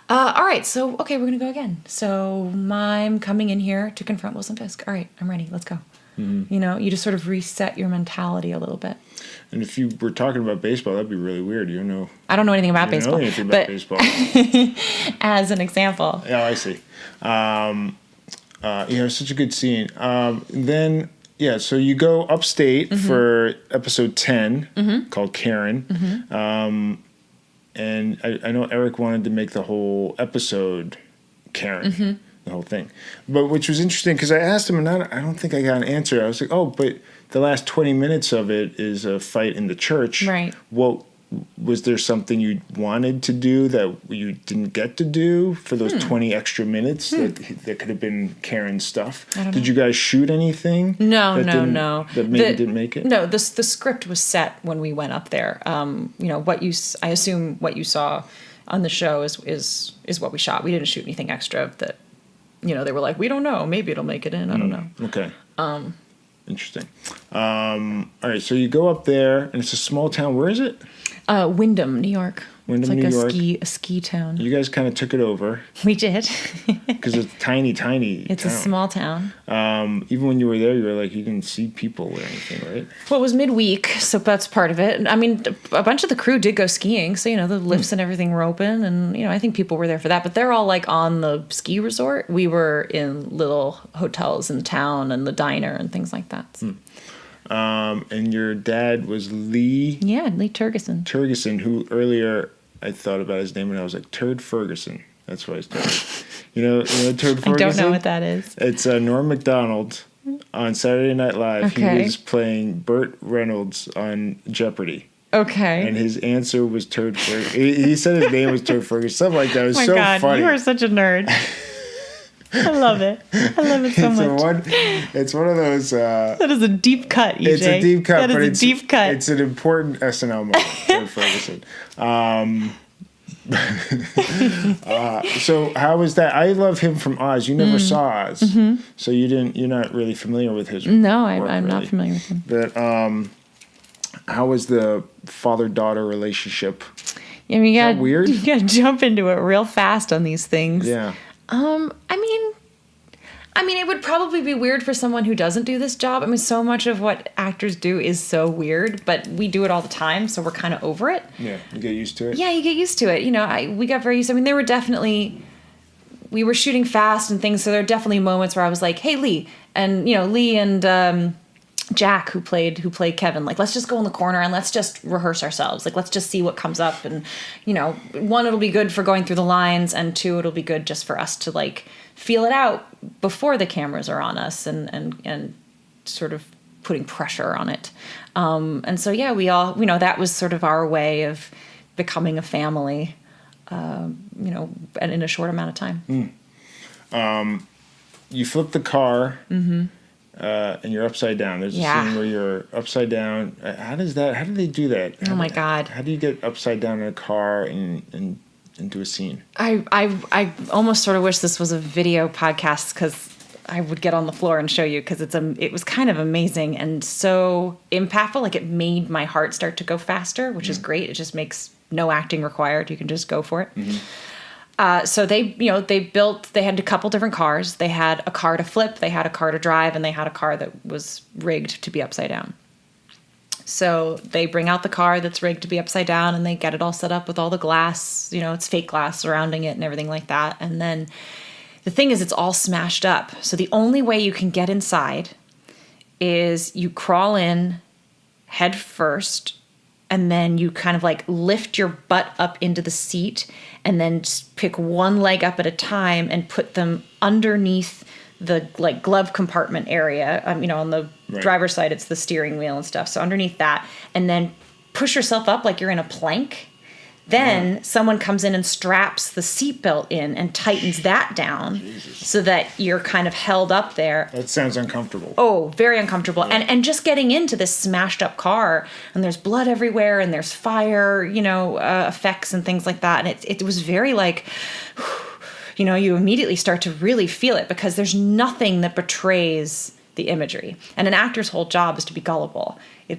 B: All right, so, okay, we're going to go again. So I'm coming in here to confront Wilson Fisk. All right, I'm ready. Let's go. Mm-hmm. You just sort of reset your mentality a little bit.
A: And if you were talking about baseball, that'd be really weird.
B: I don't know anything about baseball.
A: Baseball.
B: As an example.
A: Yeah, I see. It's such a good scene. Then, so you go upstate for episode 10 called Karen. And I know Eric wanted to make the whole episode Karen. The whole thing. But which was interesting because I asked him, and I don't think I got an answer. I was like, but the last 20 minutes of it is a fight in the church.
B: Right.
A: What was there something you wanted to do that you didn't get to do for those 20 extra minutes that could have been Karen's stuff? Did you guys shoot anything?
B: No.
A: That maybe didn't make it?
B: No, the script was set when we went up there. I assume what you saw on the show is what we shot. We didn't shoot anything extra that. They were like, we don't know. Maybe it'll make it in. I don't know.
A: Okay. Interesting. All right. So you go up there, and it's a small town. Where is it?
B: Wyndham, New York.
A: It's like New York.
B: A ski town.
A: You guys kind of took it over.
B: We did.
A: Because it's tiny.
B: It's
A: town.
B: A small town.
A: Even when you were there, you were like, you didn't see people or anything, right?
B: Well, it was midweek, so that's part of it. A bunch of the crew did go skiing, so, the lifts and everything were open, and, I think people were there for that. But they're all, like, on the ski resort. We were in little hotels in town and the diner and things like that. So.
A: And your dad was Lee?
B: Yeah, Lee Turgeson.
A: Turgeson, who earlier I thought about his name and I was like, Turd Ferguson. That's why I started. You know Turd Ferguson?
B: I don't know what that is.
A: It's Norm Macdonald on Saturday Night Live.
B: Okay.
A: He was playing Burt Reynolds on Jeopardy.
B: Okay.
A: And his answer was Turd Ferguson. He said his name was Turd Ferguson. Something like that. It was so
B: God,
A: funny.
B: You are such a nerd. I love it. I love it so much.
A: It's one of those.
B: That is a deep cut, EJ.
A: It's a deep cut.
B: That is a deep cut.
A: It's an important SNL moment. Turd Ferguson. So how was that? I love him from Oz. You never saw Oz, so you're not really familiar with his.
B: No,
A: work,
B: I'm
A: really.
B: not familiar with him.
A: But how was the father-daughter relationship?
B: You got
A: weird.
B: You got to jump into it real fast on these things.
A: Yeah.
B: It would probably be weird for someone who doesn't do this job. So much of what actors do is so weird, but we do it all the time, so we're kind of over it.
A: Yeah, you get used to it.
B: Yeah, you get used to it. We got very used to it. There were definitely, we were shooting fast and things, so there are definitely moments where I was like, hey, Lee. And, Lee and Jack, who played Kevin, like, let's just go in the corner and let's just rehearse ourselves. Like, let's just see what comes up. And, you know, one, it'll be good for going through the lines, and two, it'll be good just for us to, like, feel it out before the cameras are on us and sort of putting pressure on it. And so, yeah, we all, you know, that was sort of our way of becoming a family, you know, and in a short amount of time.
A: You flip the car, and you're upside down. There's a scene where you're upside down. How do they do that?
B: Oh my God.
A: How do you get upside down in a car and into a scene?
B: I almost sort of wish this was a video podcast, because I would get on the floor and show you, because it was kind of amazing and so impactful. Like, it made my heart start to go faster, which is great. It just makes no acting required. You can just go for it. So they had a couple different cars. They had a car to flip, they had a car to drive, and they had a car that was rigged to be upside down. So they bring out the car that's rigged to be upside down, and they get it all set up with all the glass, you know, it's fake glass surrounding it and everything like that. And then the thing is, it's all smashed up. So the only way you can get inside is you crawl in head first, and then you kind of like lift your butt up into the seat, and then just pick one leg up at a time and put them underneath the like glove compartment area. You know, on the driver's side, it's the steering wheel and stuff. So underneath that, and then push yourself up like you're in a plank. Then someone comes in and straps the seatbelt in and tightens that down so that you're kind of held up there.
A: That sounds uncomfortable.
B: Oh, very uncomfortable. Yeah. And just getting into this smashed up car, and there's blood everywhere, and there's fire, you know, effects and things like that. And it was very like, you know, you immediately start to really feel it, because there's nothing that betrays the imagery. And an actor's whole job is to be gullible.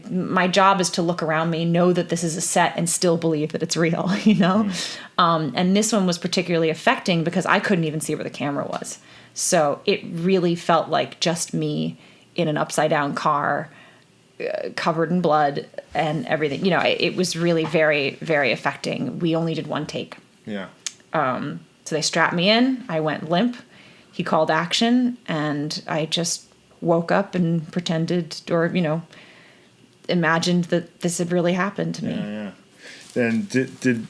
B: My job is to look around me, know that this is a set, and still believe that it's real, you know? And this one was particularly affecting because I couldn't even see where the camera was. So it really felt like just me in an upside down car, covered in blood and everything. You know, it was really very, very affecting. We only did one take.
A: Yeah.
B: So they strapped me in. I went limp. He called action, and I just woke up and pretended, or, you know, imagined that this had really happened to me.
A: Yeah. Then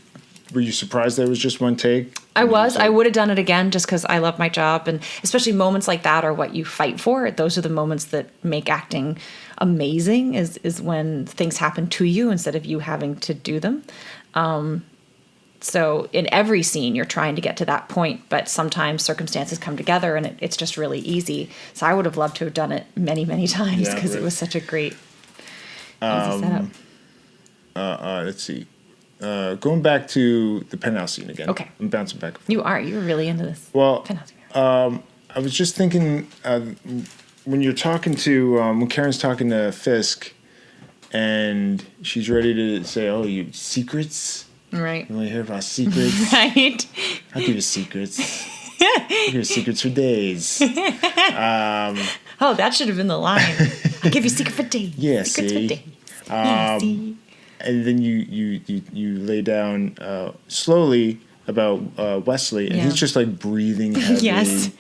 A: were you surprised there was just one take?
B: I was. I would have done it again, just because I love my job, and especially moments like that are what you fight for. Those are the moments that make acting amazing, is when things happen to you instead of you having to do them. So in every scene, you're trying to get to that point, but sometimes circumstances come together, and it's just really easy. So I would have loved to have done it many, many times, because it was such a great easy setup.
A: Let's see. Going back to the penthouse scene again.
B: Okay.
A: I'm bouncing back.
B: You were really into this.
A: Well,
B: penthouse.
A: I was just thinking, when you're talking to, when Karen's talking to Fisk, and she's ready to say, "Oh, you secrets."
B: Right.
A: You want to hear about secrets?
B: Right.
A: I'll give you secrets. I'll give you secrets for days.
B: Oh, that should have been the line. I'll give you secret for days.
A: Yeah,
B: secrets
A: see?
B: for days. See?
A: And then you lay down slowly about Wesley, and he's just like breathing heavy.
B: Yes.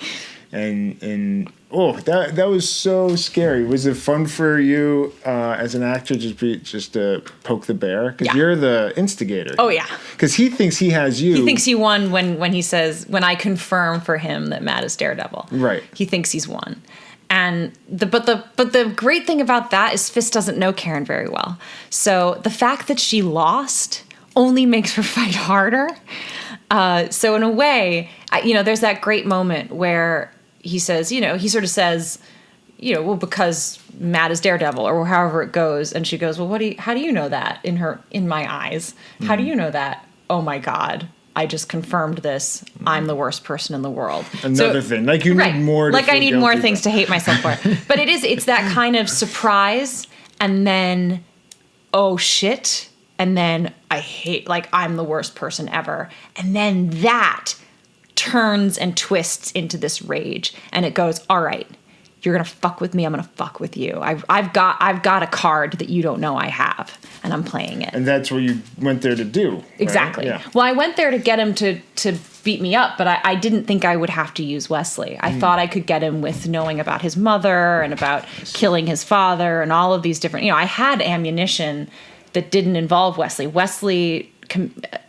A: And that was so scary. Was it fun for you as an actor just to poke the bear? Because you're the instigator.
B: Oh yeah.
A: Because he thinks he has you.
B: He thinks he won when he says, when I confirm for him that Matt is Daredevil.
A: Right.
B: He thinks he's won. And but the great thing about that is Fisk doesn't know Karen very well. So the fact that she lost only makes her fight harder. So in a way, there's that great moment where he says, he sort of says, well, because Matt is Daredevil, or however it goes. And she goes, well, how do you know that in my eyes? How do you know that? Oh my God. I just confirmed this. I'm the worst person in the world.
A: Another thing. Like you need more.
B: Like I need more things to hate myself for. But it's that kind of surprise, and then, oh shit. And then I hate, like, I'm the worst person ever. And then that turns and twists into this rage. And it goes, all right, you're gonna fuck with me, I'm gonna fuck with you. I've got a card that you don't know I have, and I'm playing it.
A: And that's what you went there to do. Right?
B: Exactly.
A: Yeah.
B: Well, I went there to get him to beat me up, but I didn't think I would have to use Wesley. I thought I could get him with knowing about his mother and about killing his father and all of these different, I had ammunition that didn't involve Wesley. Wesley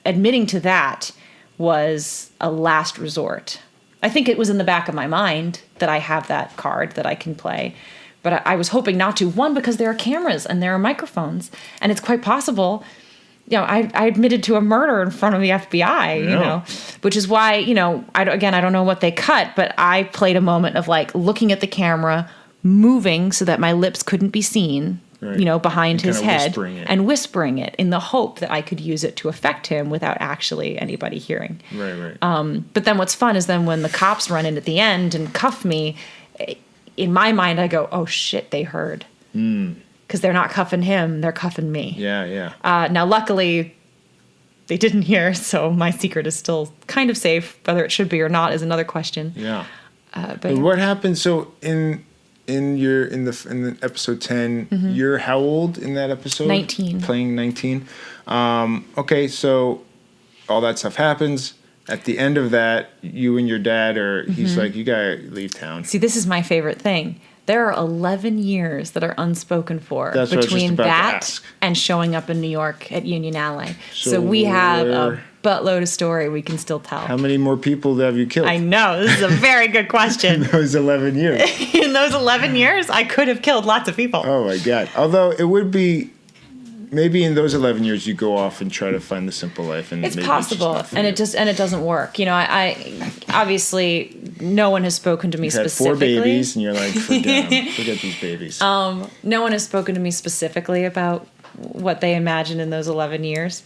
B: admitting to that was a last resort. I think it was in the back of my mind that I have that card that I can play. But I was hoping not to. One, because there are cameras and there are microphones. And it's quite possible, I admitted to a murder in front of the FBI, which is why, I don't know what they cut, but I played a moment of like looking at the camera, moving so that my lips couldn't be seen, right. Behind his head and whispering it in the hope that I could use it to affect him without actually anybody hearing.
A: Right.
B: But then what's fun is then when the cops run in at the end and cuff me, in my mind, I go, oh shit, they heard. Because they're not cuffing him, they're cuffing me.
A: Yeah.
B: Now, luckily, they didn't hear, so my secret is still kind of safe. Whether it should be or not is another question.
A: Yeah.
B: But
A: what happened? So in the episode 10, you're how old in that episode?
B: 19.
A: Playing 19. Okay, so all that stuff happens. At the end of that, you and your dad he's like, you gotta leave town.
B: See, this is my favorite thing. There are 11 years that are unspoken for
A: That's
B: between that and showing up in New York at Union Alley. So we have a buttload of story we can still tell.
A: How many more people have you killed?
B: I know. This is a very good question.
A: In those 11 years.
B: In those 11 years, I could have killed lots of people.
A: Oh, my God. Although it would be... Maybe in those 11 years you go off and try to find the simple life, and
B: it's possible, and it doesn't work. I obviously no one has spoken to me specifically.
A: Had 4 babies, and you're like, forget these babies.
B: No one has spoken to me specifically about what they imagine in those 11 years.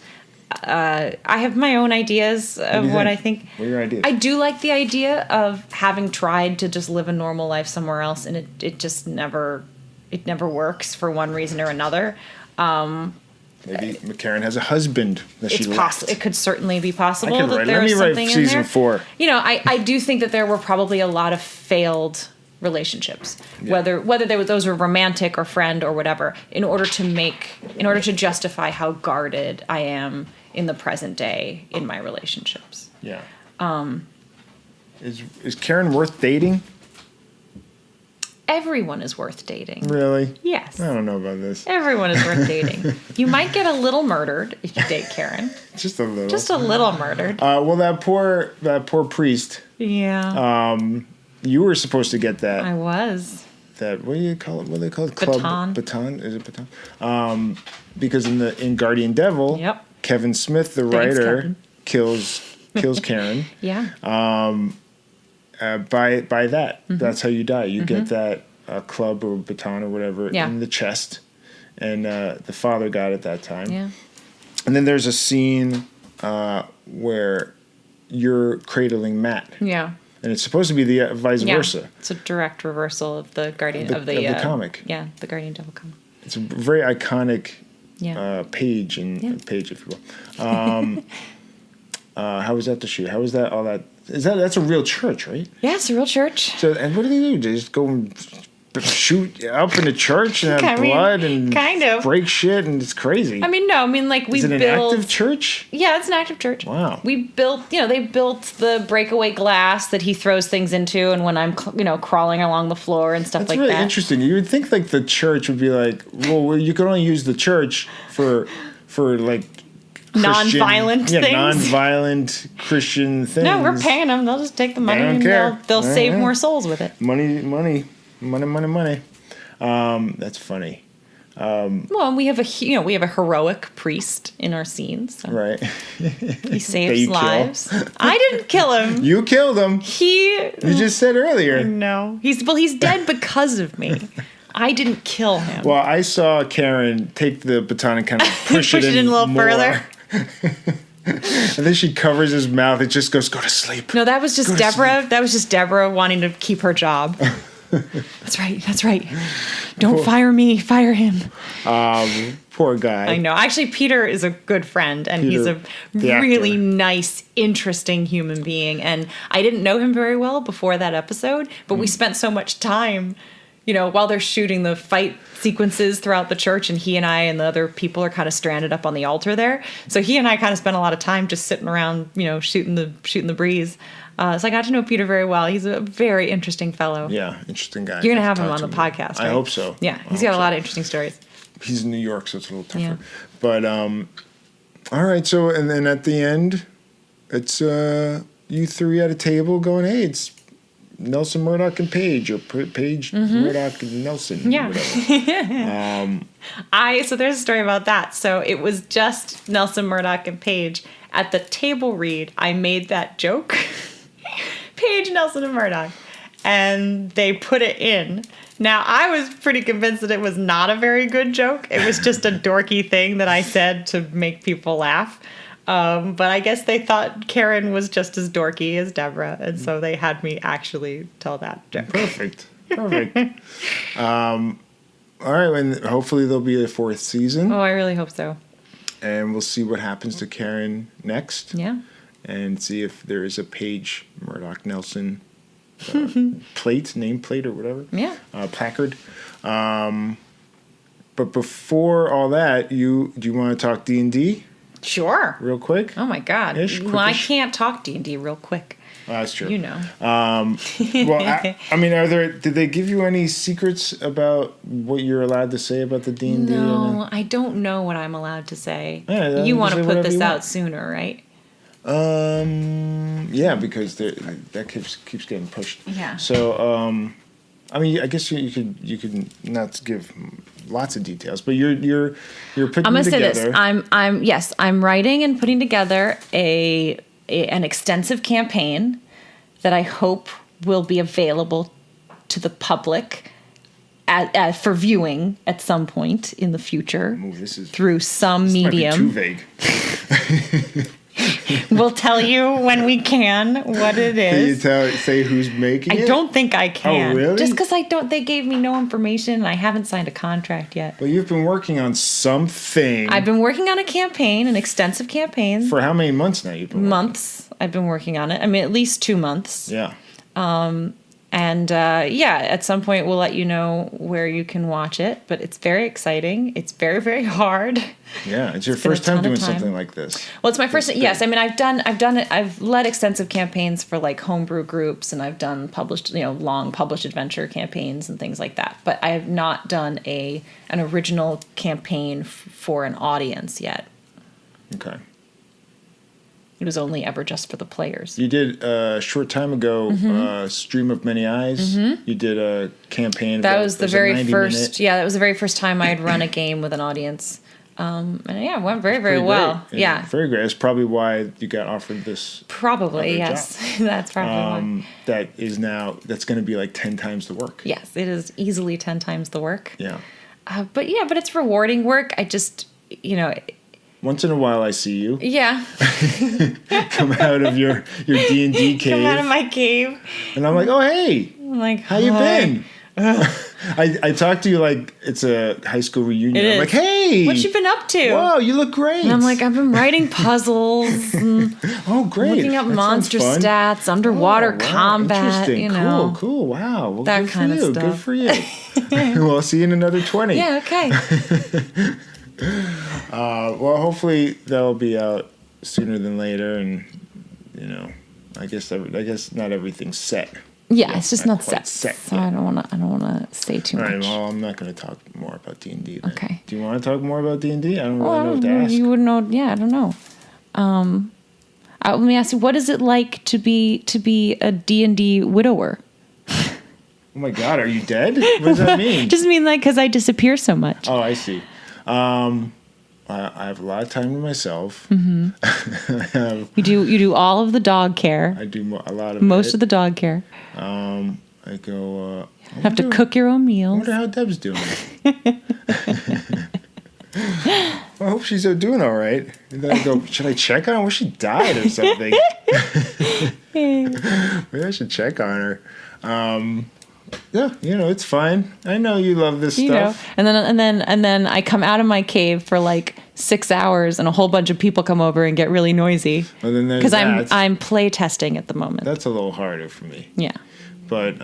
B: I have my own ideas of what I think.
A: What are your ideas?
B: I do like the idea of having tried to just live a normal life somewhere else, and it just never works for one reason or another.
A: Maybe McCarran has a husband that she left.
B: It could certainly be possible that
A: Let
B: there
A: me
B: was
A: write
B: something in
A: season
B: there.
A: 4.
B: I do think that there were probably a lot of failed relationships, whether those were romantic or friend or whatever, in order to justify how guarded I am in the present day in my relationships.
A: Yeah. Is Karen worth dating?
B: Everyone is worth dating.
A: Really?
B: Yes.
A: I don't know about this.
B: Everyone is worth dating. You might get a little murdered if you date Karen.
A: Just a little.
B: Just a little murdered.
A: Well, that poor priest.
B: Yeah.
A: You were supposed to get that.
B: I was.
A: That, what do you call it? What do they call it?
B: Baton.
A: Baton? Is it baton? Because in Guardian Devil,
B: yep.
A: Kevin Smith, the writer, kills Karen.
B: Yeah.
A: By that. That's how you die. You get that club or baton or whatever in the chest. And the father got it that time.
B: Yeah.
A: And then there's a scene where you're cradling Matt.
B: Yeah.
A: And it's supposed to be the vice versa.
B: It's a direct reversal of the Guardian of the
A: comic.
B: Yeah, the Guardian Devil comic.
A: It's a very iconic page, if you will. How was that to shoot? How was that? All that? That's a real church, right?
B: Yeah, it's a real church.
A: So, and what do they do? They just go and shoot up in the church and have blood and
B: kind of
A: break shit, and it's crazy.
B: Is
A: it an active church?
B: Yeah, it's an active church.
A: Wow.
B: We built, they built the breakaway glass that he throws things into, and when I'm, crawling along the floor and stuff
A: That's
B: like
A: really
B: that.
A: That's really interesting. You would think like the church would be like, well, you can only use the church for like
B: non-violent things.
A: Non-violent Christian things.
B: No, we're paying them. They'll just take the money and they'll save more souls with it.
A: Money. That's funny.
B: Well, we have a heroic priest in our scenes. So.
A: Right.
B: He saves lives. I didn't kill him.
A: You killed him. You just said earlier.
B: No. He's dead because of me. I didn't kill him.
A: Well, I saw Karen take the baton and kind of push it in
B: a little
A: more.
B: further.
A: And then she covers his mouth. It just goes, go to sleep.
B: No, that was just Deborah. That was just Deborah wanting to keep her job. That's right. Don't fire me. Fire him.
A: Poor guy.
B: I know. Actually, Peter is a good friend, and he's a really nice, interesting human being. And I didn't know him very well before that episode, but we spent so much time while they're shooting the fight sequences throughout the church, and he and I and the other people are kind of stranded up on the altar there. So he and I kind of spent a lot of time just sitting around, shooting the breeze. So I got to know Peter very well. He's a very interesting fellow.
A: Yeah, interesting guy.
B: You're going to have him on the podcast, right?
A: I hope so.
B: Yeah, he's got a lot of interesting stories.
A: He's in New York, so it's a little tougher.
B: Yeah.
A: But, all right, so, and then at the end, it's you three at a table going, hey, it's Nelson Murdoch and Paige, or Paige Murdoch and Nelson.
B: Yeah.
A: Whatever.
B: So there's a story about that. So it was just Nelson Murdoch and Paige. At the table read, I made that joke. Paige, Nelson, and Murdoch. And they put it in. Now, I was pretty convinced that it was not a very good joke. It was just a dorky thing that I said to make people laugh. But I guess they thought Karen was just as dorky as Deborah, and so they had me actually tell that joke.
A: Perfect. All right, and hopefully there'll be a 4th season.
B: Oh, I really hope so.
A: And we'll see what happens to Karen next.
B: Yeah.
A: And see if there is a Paige Murdoch Nelson nameplate or whatever.
B: Yeah.
A: Placard. But before all that, do you want to talk D&D?
B: Sure.
A: Real quick?
B: Oh my God.
A: Ish,
B: well, I can't talk D&D real quick.
A: Oh, that's true.
B: Well,
A: I mean, did they give you any secrets about what you're allowed to say about the D&D?
B: No, I don't know what I'm allowed to say.
A: Yeah,
B: you want to put this out
A: want.
B: sooner, right?
A: Yeah, because that keeps getting pushed.
B: Yeah.
A: So, I mean, I guess you could not give lots of details, but you're putting
B: I'm gonna
A: together.
B: say this. I'm writing and putting together an extensive campaign that I hope will be available to the public for viewing at some point in the future through some medium.
A: Might be too vague.
B: We'll tell you when we can what it is.
A: Can you say who's making it?
B: I don't think I can.
A: Oh, really?
B: Just because they gave me no information and I haven't signed a contract yet.
A: Well, you've been working on something.
B: I've been working on a campaign, an extensive campaign.
A: For how many months now? You've been
B: months. I've been working on it. I mean, at least 2 months.
A: Yeah.
B: And at some point we'll let you know where you can watch it. But it's very exciting. It's very, very hard.
A: Yeah, it's your first time doing something like this.
B: Well, it's my first. Yes, I mean I've done it. I've led extensive campaigns for like homebrew groups, and I've done published, long published adventure campaigns and things like that. But I have not done an original campaign for an audience yet.
A: Okay.
B: It was only ever just for the players.
A: You did a short time ago, Stream of Many Eyes. Mm-hmm. You did a campaign.
B: That was the very first. Yeah, that was the very first time I had run a game with an audience. And it went very, very well. Yeah.
A: Very great. That's probably why you got offered this.
B: Probably, yes. That's probably why.
A: That's going to be like 10 times the work.
B: Yes, it is easily 10 times the work.
A: Yeah.
B: But it's rewarding work. I just,
A: Once in a while I see you.
B: Yeah.
A: Come out of your D&D cave.
B: Come out of my cave.
A: And I'm like, oh, hey.
B: I'm like,
A: how you been? I talked to you like it's a high school reunion. I'm like, hey.
B: What you been up to?
A: Whoa, you look great.
B: And I'm like, I've been writing puzzles. And
A: oh, great.
B: Looking up monster stats, underwater combat.
A: Interesting. Cool. Wow. Well,
B: that kind of stuff.
A: Good for you. Well, I'll see you in another 20.
B: Yeah, okay.
A: Well, hopefully that'll be out sooner than later, and I guess not everything's set.
B: Yeah, it's just not set.
A: So
B: I don't want to say too much.
A: All right, well, I'm not going to talk more about D&D then.
B: Okay.
A: Do you want to talk more about D&D? I don't really know what to ask.
B: You wouldn't know. Yeah, I don't know. Let me ask you, what is it like to be a D&D widower?
A: Oh my God, are you dead? What does that mean?
B: Just mean like because I disappear so much.
A: Oh, I see. I have a lot of time to myself.
B: Mm-hmm. You do all of the dog care.
A: I do a lot of
B: most of the dog care.
A: I go.
B: Have to cook your own meals.
A: I wonder how Deb's doing. I hope she's doing all right. And then I go, should I check on her? Well, she died or something. Maybe I should check on her. Yeah, it's fine. I know you love this stuff.
B: And then I come out of my cave for like 6 hours, and a whole bunch of people come over and get really noisy.
A: Well, then
B: because I'm play testing at the moment.
A: That's a little harder for me.
B: Yeah.
A: But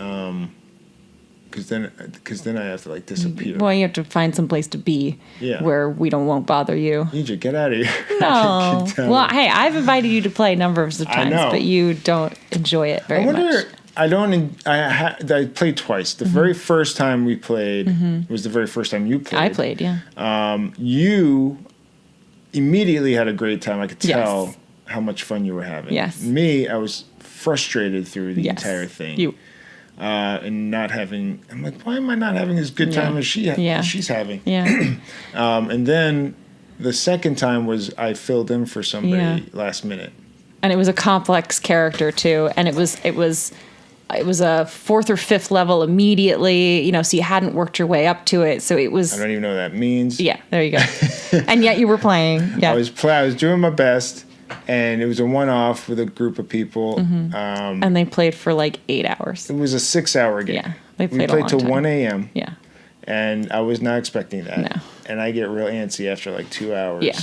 A: because then I have to like disappear.
B: Well, you have to find some place to be where we won't bother you.
A: Need get out of here.
B: No. Well, hey, I've invited you to play a number of times, but you don't enjoy it very much.
A: I played twice. The very first time we played was the very first time you played.
B: I played, yeah.
A: You immediately had a great time. I could tell how much fun you were having.
B: Yes.
A: Me, I was frustrated through the entire thing. And not having, I'm like, why am I not having as good time as she's having? Yeah. And then the second time was I filled in for somebody last minute. And
B: it was a complex character too. And it was a fourth or fifth level immediately, so you hadn't worked your way up to it. So it was.
A: I don't even know what that means.
B: Yeah, there you go. And yet you were playing. Yeah.
A: I was doing my best, and it was a one-off with a group of people.
B: And they played for like 8 hours.
A: It was a 6-hour game.
B: Yeah, they played
A: we played till
B: time.
A: 1 a.m.
B: Yeah.
A: And I was not expecting that.
B: No.
A: And I get real antsy after like 2 hours.
B: Yeah.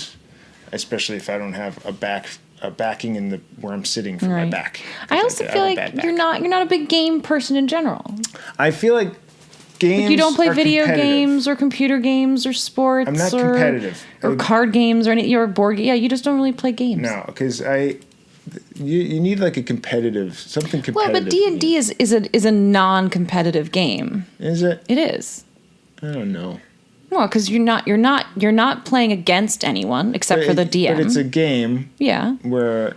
A: Especially if I don't have a backing in where I'm sitting for my back.
B: I also feel like you're not a big game person in general.
A: I feel like games.
B: Like you don't play video games or computer games or sports.
A: I'm not competitive.
B: Or card games or any or board. Yeah, you just don't really play games.
A: No, because you need like a something competitive.
B: Well, but D&D is a non-competitive game.
A: Is it?
B: It is.
A: I don't know.
B: Well, because you're not playing against anyone except for the DM.
A: But it's a game.
B: Yeah.
A: Where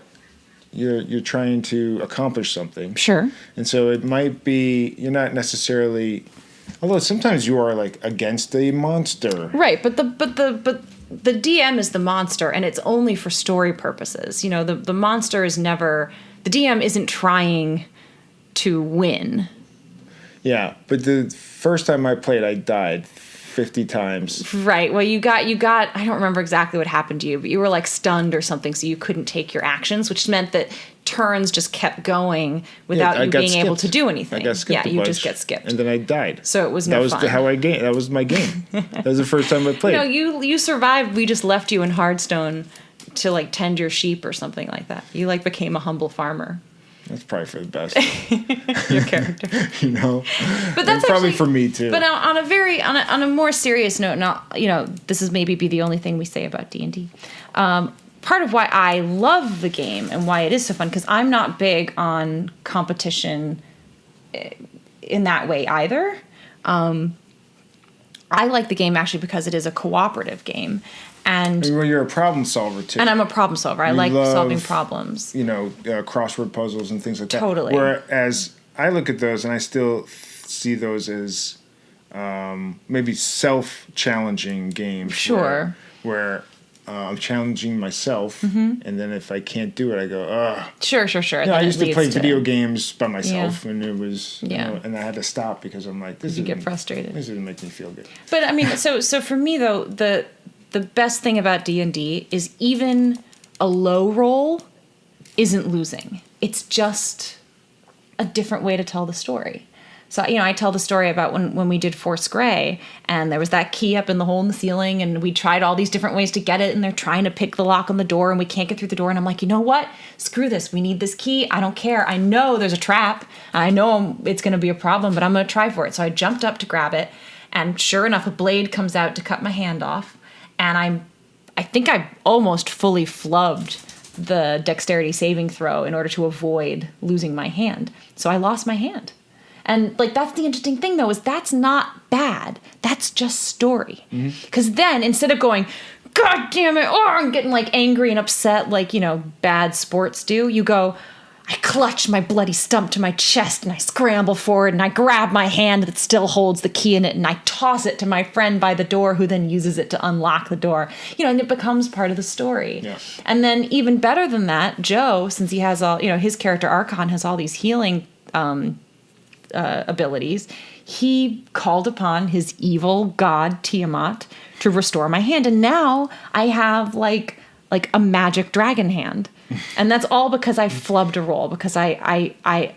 A: you're trying to accomplish something.
B: Sure.
A: And so it might be you're not necessarily, although sometimes you are like against the monster.
B: Right, but the DM is the monster, and it's only for story purposes. The monster is never, the DM isn't trying to win.
A: Yeah, but the first time I played, I died 50 times.
B: Right. Well, you got. I don't remember exactly what happened to you, but you were like stunned or something, so you couldn't take your actions, which meant that turns just kept going without you being able to do anything.
A: I got skipped.
B: Yeah, you just get skipped,
A: and then I died.
B: So it was no fun.
A: That was my game. That was the first time I played.
B: No, you survived. We just left you in Hardstone to like tend your sheep or something like that. You like became a humble farmer.
A: That's probably for the best.
B: Your character.
A: But that's probably for me too.
B: But on a more serious note, this is maybe be the only thing we say about D&D. Part of why I love the game and why it is so fun, because I'm not big on competition in that way either. I like the game actually because it is a cooperative game. And
A: you're a problem solver too.
B: And I'm a problem solver. I like solving problems.
A: Crossword puzzles and things like that.
B: Totally.
A: Whereas I look at those and I still see those as maybe self-challenging games.
B: Sure.
A: Where I'm challenging myself, and then if I can't do it, I go, ugh.
B: Sure.
A: I used to play video games by myself, and it was,
B: and
A: I had to stop because I'm like,
B: you get frustrated.
A: This doesn't make me feel good.
B: But I mean, so for me though, the best thing about D&D is even a low roll isn't losing. It's just a different way to tell the story. So, I tell the story about when we did Force Grey, and there was that key up in the hole in the ceiling, and we tried all these different ways to get it, and they're trying to pick the lock on the door, and we can't get through the door, and I'm like, you know what? Screw this. We need this key. I don't care. I know there's a trap. I know it's going to be a problem, but I'm going to try for it. So I jumped up to grab it, and sure enough, a blade comes out to cut my hand off, and I think I almost fully flubbed the dexterity saving throw in order to avoid losing my hand. So I lost my hand. And that's the interesting thing though, is that's not bad. That's just story. Because then instead of going, God damn it, and getting angry and upset like, bad sports do, you go, I clutch my bloody stump to my chest and I scramble forward and I grab my hand that still holds the key in it and I toss it to my friend by the door, who then uses it to unlock the door. And it becomes part of the story.
A: Yeah.
B: And then even better than that, Joe, since he has all, his character Archon has all these healing abilities, he called upon his evil god Tiamat to restore my hand. And now I have like a magic dragon hand. And that's all because I flubbed a roll, because I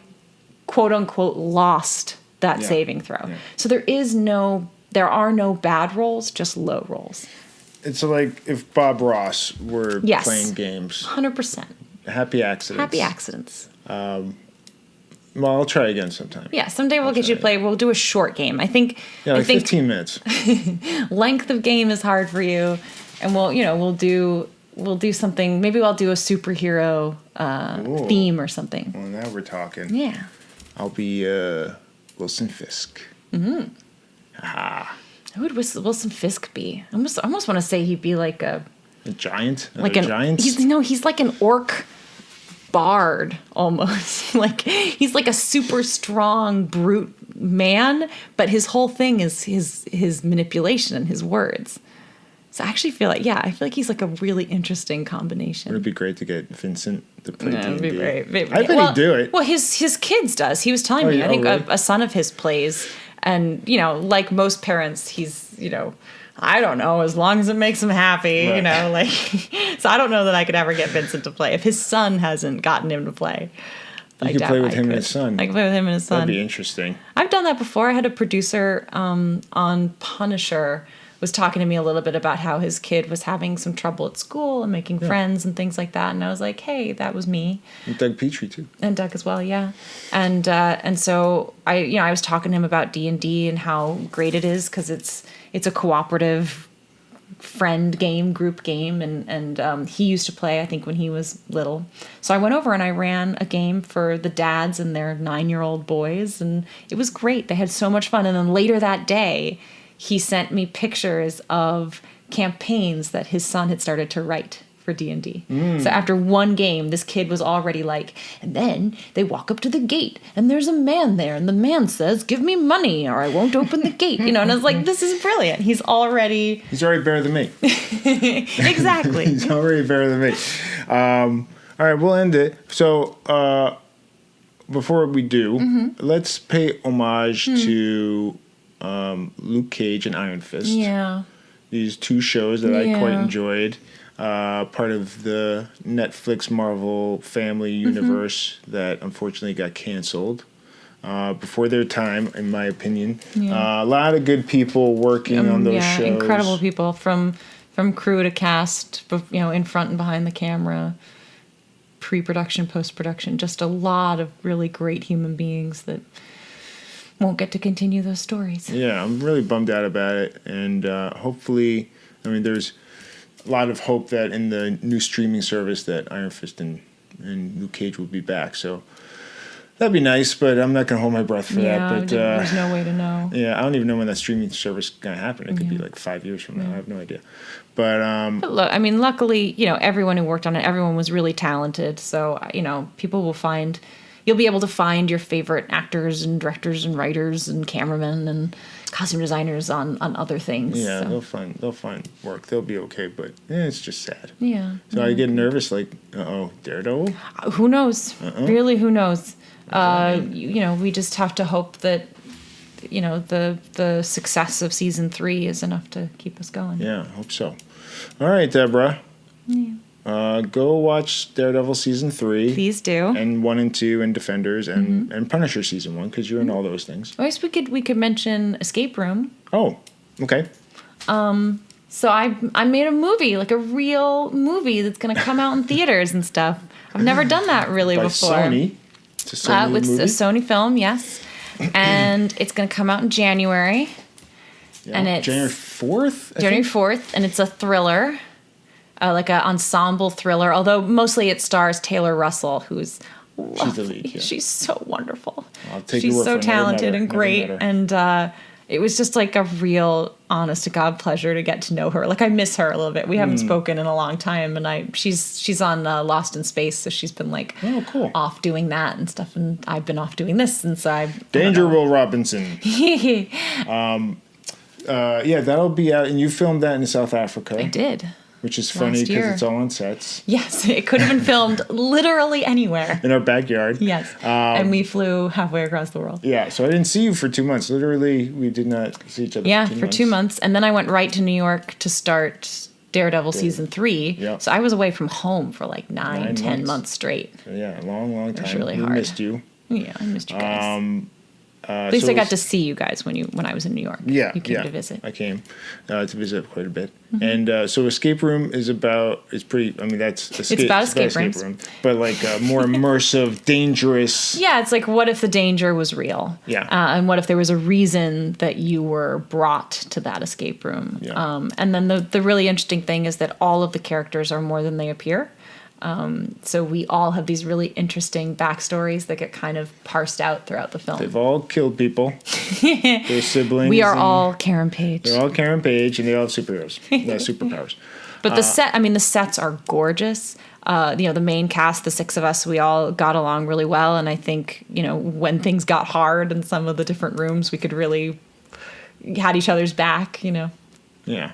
B: quote unquote lost that saving throw. Yeah. So there are no bad rolls, just low rolls.
A: It's like if Bob Ross were playing games.
B: 100%.
A: Happy accidents.
B: Happy accidents.
A: Well, I'll try again sometime.
B: Yeah, someday we'll get you to play. We'll do a short game. I think.
A: Yeah, like
B: I think
A: 15 minutes.
B: length of game is hard for you, and we'll do something. Maybe I'll do a superhero theme or something.
A: Well, now we're talking.
B: Yeah.
A: I'll be Wilson Fisk.
B: Mm-hmm.
A: Haha.
B: Who would Wilson Fisk be? I almost want to say he'd be like a
A: giant.
B: Like
A: a giant.
B: He's like an orc bard almost. Like he's like a super strong brute man, but his whole thing is his manipulation and his words. So I actually feel like he's like a really interesting combination.
A: Would it be great to get Vincent to play D&D?
B: It'd be great.
A: I bet he'd do it.
B: Well, his kids does. He was telling me. I think
A: really?
B: a son of his plays, and like most parents, he's I don't know, as long as it makes him happy,
A: Right.
B: like. So I don't know that I could ever get Vincent to play if his son hasn't gotten him to play.
A: You could play with him and his son.
B: I could play with him and his son.
A: That'd be interesting.
B: I've done that before. I had a producer on Punisher was talking to me a little bit about how his kid was having some trouble at school and making friends and things like that. And I was like, hey, that was me.
A: And Doug Petrie too.
B: And Doug as well, yeah. And so I was talking to him about D&D and how great it is because it's a cooperative friend game, group game, and he used to play, I think, when he was little. So I went over and I ran a game for the dads and their 9-year-old boys, and it was great. They had so much fun. And then later that day, he sent me pictures of campaigns that his son had started to write for D&D. So after one game, this kid was already like, and then they walk up to the gate, and there's a man there, and the man says, give me money, or I won't open the gate. And I was like, this is brilliant. He's already
A: better than me.
B: Exactly.
A: He's already better than me. All right, we'll end it. So before we do, let's pay homage to Luke Cage and Iron Fist.
B: Yeah.
A: These two shows that I quite enjoyed. Part of the Netflix Marvel family universe that unfortunately got canceled before their time, in my opinion. A lot of good people working on those shows.
B: Incredible people from crew to cast, in front and behind the camera, pre-production, post-production. Just a lot of really great human beings that won't get to continue those stories.
A: Yeah, I'm really bummed out about it. And hopefully, there's a lot of hope that in the new streaming service that Iron Fist and Luke Cage will be back. So that'd be nice, but I'm not going to hold my breath for that. But
B: there's no way to know.
A: Yeah, I don't even know when that streaming service is going to happen. It could be like 5 years from now. I have no idea. But
B: look, luckily, everyone who worked on it, everyone was really talented. So, people will find... You'll be able to find your favorite actors and directors and writers and cameramen and costume designers on other things.
A: Yeah,
B: so.
A: they'll find work. They'll be okay, but it's just sad.
B: Yeah.
A: So I get nervous, like, Daredevil?
B: Who knows? Really, who knows? We just have to hope that, the success of season 3 is enough to keep us going.
A: Yeah, I hope so. All right, Deborah.
B: Yeah.
A: Go watch Daredevil season 3.
B: Please do.
A: And 1 and 2 and Defenders and Punisher season 1 because you're in all those things.
B: I guess we could mention Escape Room.
A: Oh, okay.
B: So I made a movie, like a real movie that's going to come out in theaters and stuff. I've never done that really
A: By
B: before.
A: Sony. It's a Sony
B: it's
A: movie.
B: a Sony film, yes. And it's going to come out in January.
A: Yeah.
B: And it's
A: January 4th?
B: January 4th, and it's a thriller. Like an ensemble thriller, although mostly it stars Taylor Russell, who's lovely.
A: She's the lead, yeah.
B: She's so wonderful.
A: I'll take
B: She's
A: your word
B: so
A: for it.
B: talented
A: Never
B: and great,
A: met her.
B: and it was just like a real, honest to God pleasure to get to know her. Like I miss her a little bit. We haven't spoken in a long time, and she's on Lost in Space, so she's been like
A: cool.
B: off doing that and stuff, and I've been off doing this, and so
A: Danger Will Robinson.
B: Yeah,
A: that'll be out, and you filmed that in South Africa.
B: I did.
A: Which is funny
B: Last year.
A: because it's all on sets.
B: Yes, it could have been filmed literally anywhere.
A: In our backyard.
B: Yes, and we flew halfway across the world.
A: Yeah, so I didn't see you for 2 months. Literally, we did not see each other
B: for 2 months. And then I went right to New York to start Daredevil season 3.
A: Yep.
B: So I was away from home for like 9, 10
A: months.
B: months straight.
A: So yeah, a long time.
B: really
A: We
B: hard.
A: missed you.
B: Yeah, I missed you guys. At least I got to see you guys when I was in New York.
A: Yeah,
B: you came to visit.
A: I came to visit quite a bit, and so Escape Room is about. It's pretty. I mean, that's
B: It's about escape rooms.
A: room, but like more immersive, dangerous.
B: Yeah, it's like, what if the danger was real?
A: Yeah.
B: And what if there was a reason that you were brought to that escape room?
A: Yeah.
B: And then the really interesting thing is that all of the characters are more than they appear. So we all have these really interesting backstories that get kind of parsed out throughout the film.
A: They've all killed people. Their siblings.
B: We are all Karen Page.
A: They're all Karen Page, and they all have superpowers.
B: But the sets are gorgeous. The main cast, the six of us, we all got along really well. And I think, when things got hard in some of the different rooms, we could really had each other's back,
A: Yeah.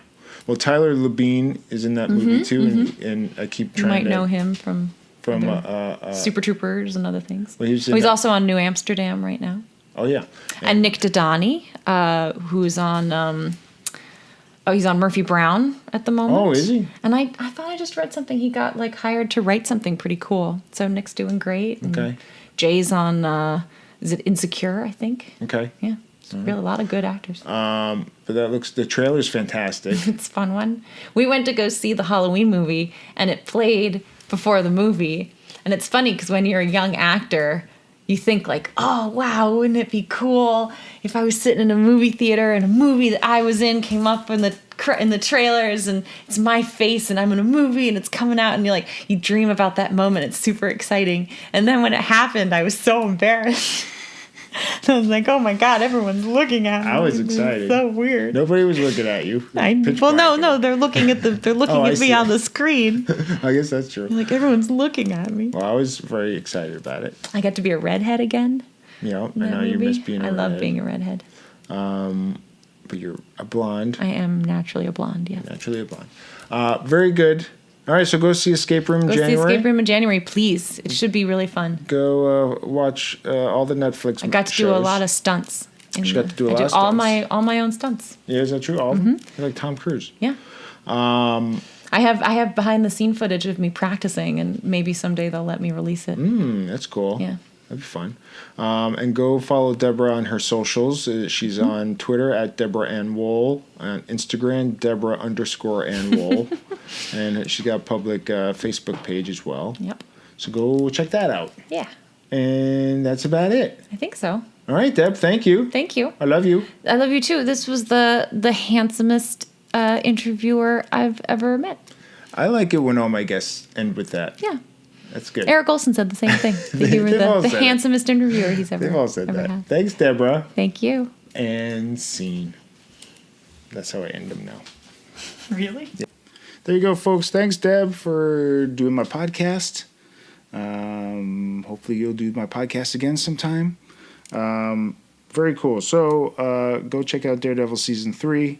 A: Well, Tyler Labine is in that movie too, and I keep trying to...
B: You might know him from
A: other
B: Super Troopers and other things.
A: Well, he's
B: also on New Amsterdam right now.
A: Oh, yeah.
B: And Nick Dodani, who's on... he's on Murphy Brown at the moment.
A: Oh, is he?
B: And I thought I just read something. He got hired to write something pretty cool. So Nick's doing great. And
A: Okay.
B: Jay's on, is it Insecure, I think?
A: Okay.
B: Yeah. Really a lot of good actors.
A: But the trailer's fantastic.
B: It's a fun one. We went to go see the Halloween movie, and it played before the movie. And it's funny because when you're a young actor, you think oh, wow, wouldn't it be cool if I was sitting in a movie theater and a movie that I was in came up in the trailers and it's my face and I'm in a movie and it's coming out and you dream about that moment. It's super exciting. And then when it happened, I was so embarrassed. I was like, oh my God, everyone's looking at me.
A: I was excited.
B: It's so weird.
A: Nobody was looking at you.
B: No, they're looking at at me on the screen.
A: I guess that's true.
B: Everyone's looking at me.
A: Well, I was very excited about it.
B: I got to be a redhead again.
A: Yeah, I know you miss being a redhead.
B: I love being a redhead.
A: But you're a blonde.
B: I am naturally a blonde, yes.
A: Naturally a blonde. Very good. All right, so go see Escape Room in January.
B: Go see Escape Room in January, please. It should be really fun.
A: Go watch all the Netflix shows.
B: I got to do a lot of stunts.
A: She got to do a lot of
B: all
A: stunts.
B: all my own stunts.
A: Yeah, is that true? All of them? You're like Tom Cruise.
B: Yeah. I have behind the scene footage of me practicing, and maybe someday they'll let me release it.
A: That's cool.
B: Yeah.
A: That'd be fun. And go follow Deborah on her socials. She's on Twitter at Deborah Ann Woll, on Instagram Deborah_Ann Woll, and she's got a public Facebook page as well.
B: Yep.
A: So go check that out.
B: Yeah.
A: And that's about it.
B: I think so.
A: All right, Deb. Thank you.
B: Thank you.
A: I love you.
B: I love you too. This was the handsomest interviewer I've ever met.
A: I like it when all my guests end with that.
B: Yeah.
A: That's good.
B: Eric Olson said the same thing. That you were the handsomest interviewer he's ever had.
A: They've all said that. Thanks, Deborah.
B: Thank you.
A: And scene. That's how I end them now.
B: Really?
A: Yeah. There you go, folks. Thanks, Deb, for doing my podcast. Hopefully you'll do my podcast again sometime. Very cool. So go check out Daredevil Season 3.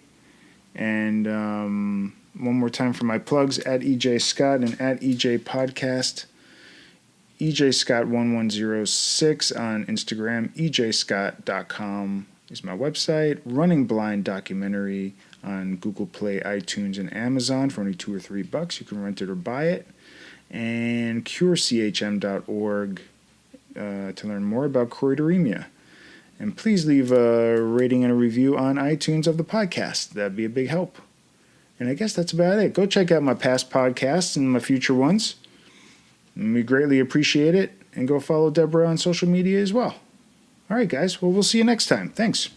A: And one more time for my plugs, at EJ Scott and at EJ Podcast. EJ Scott 1106 on Instagram. EJScott.com is my website. Running Blind documentary on Google Play, iTunes, and Amazon for only $2 or $3. You can rent it or buy it. And curechm.org to learn more about choroideremia. And please leave a rating and a review on iTunes of the podcast. That'd be a big help. And I guess that's about it. Go check out my past podcasts and my future ones. And we greatly appreciate it. And go follow Deborah on social media as well. All right, guys. Well, we'll see you next time. Thanks.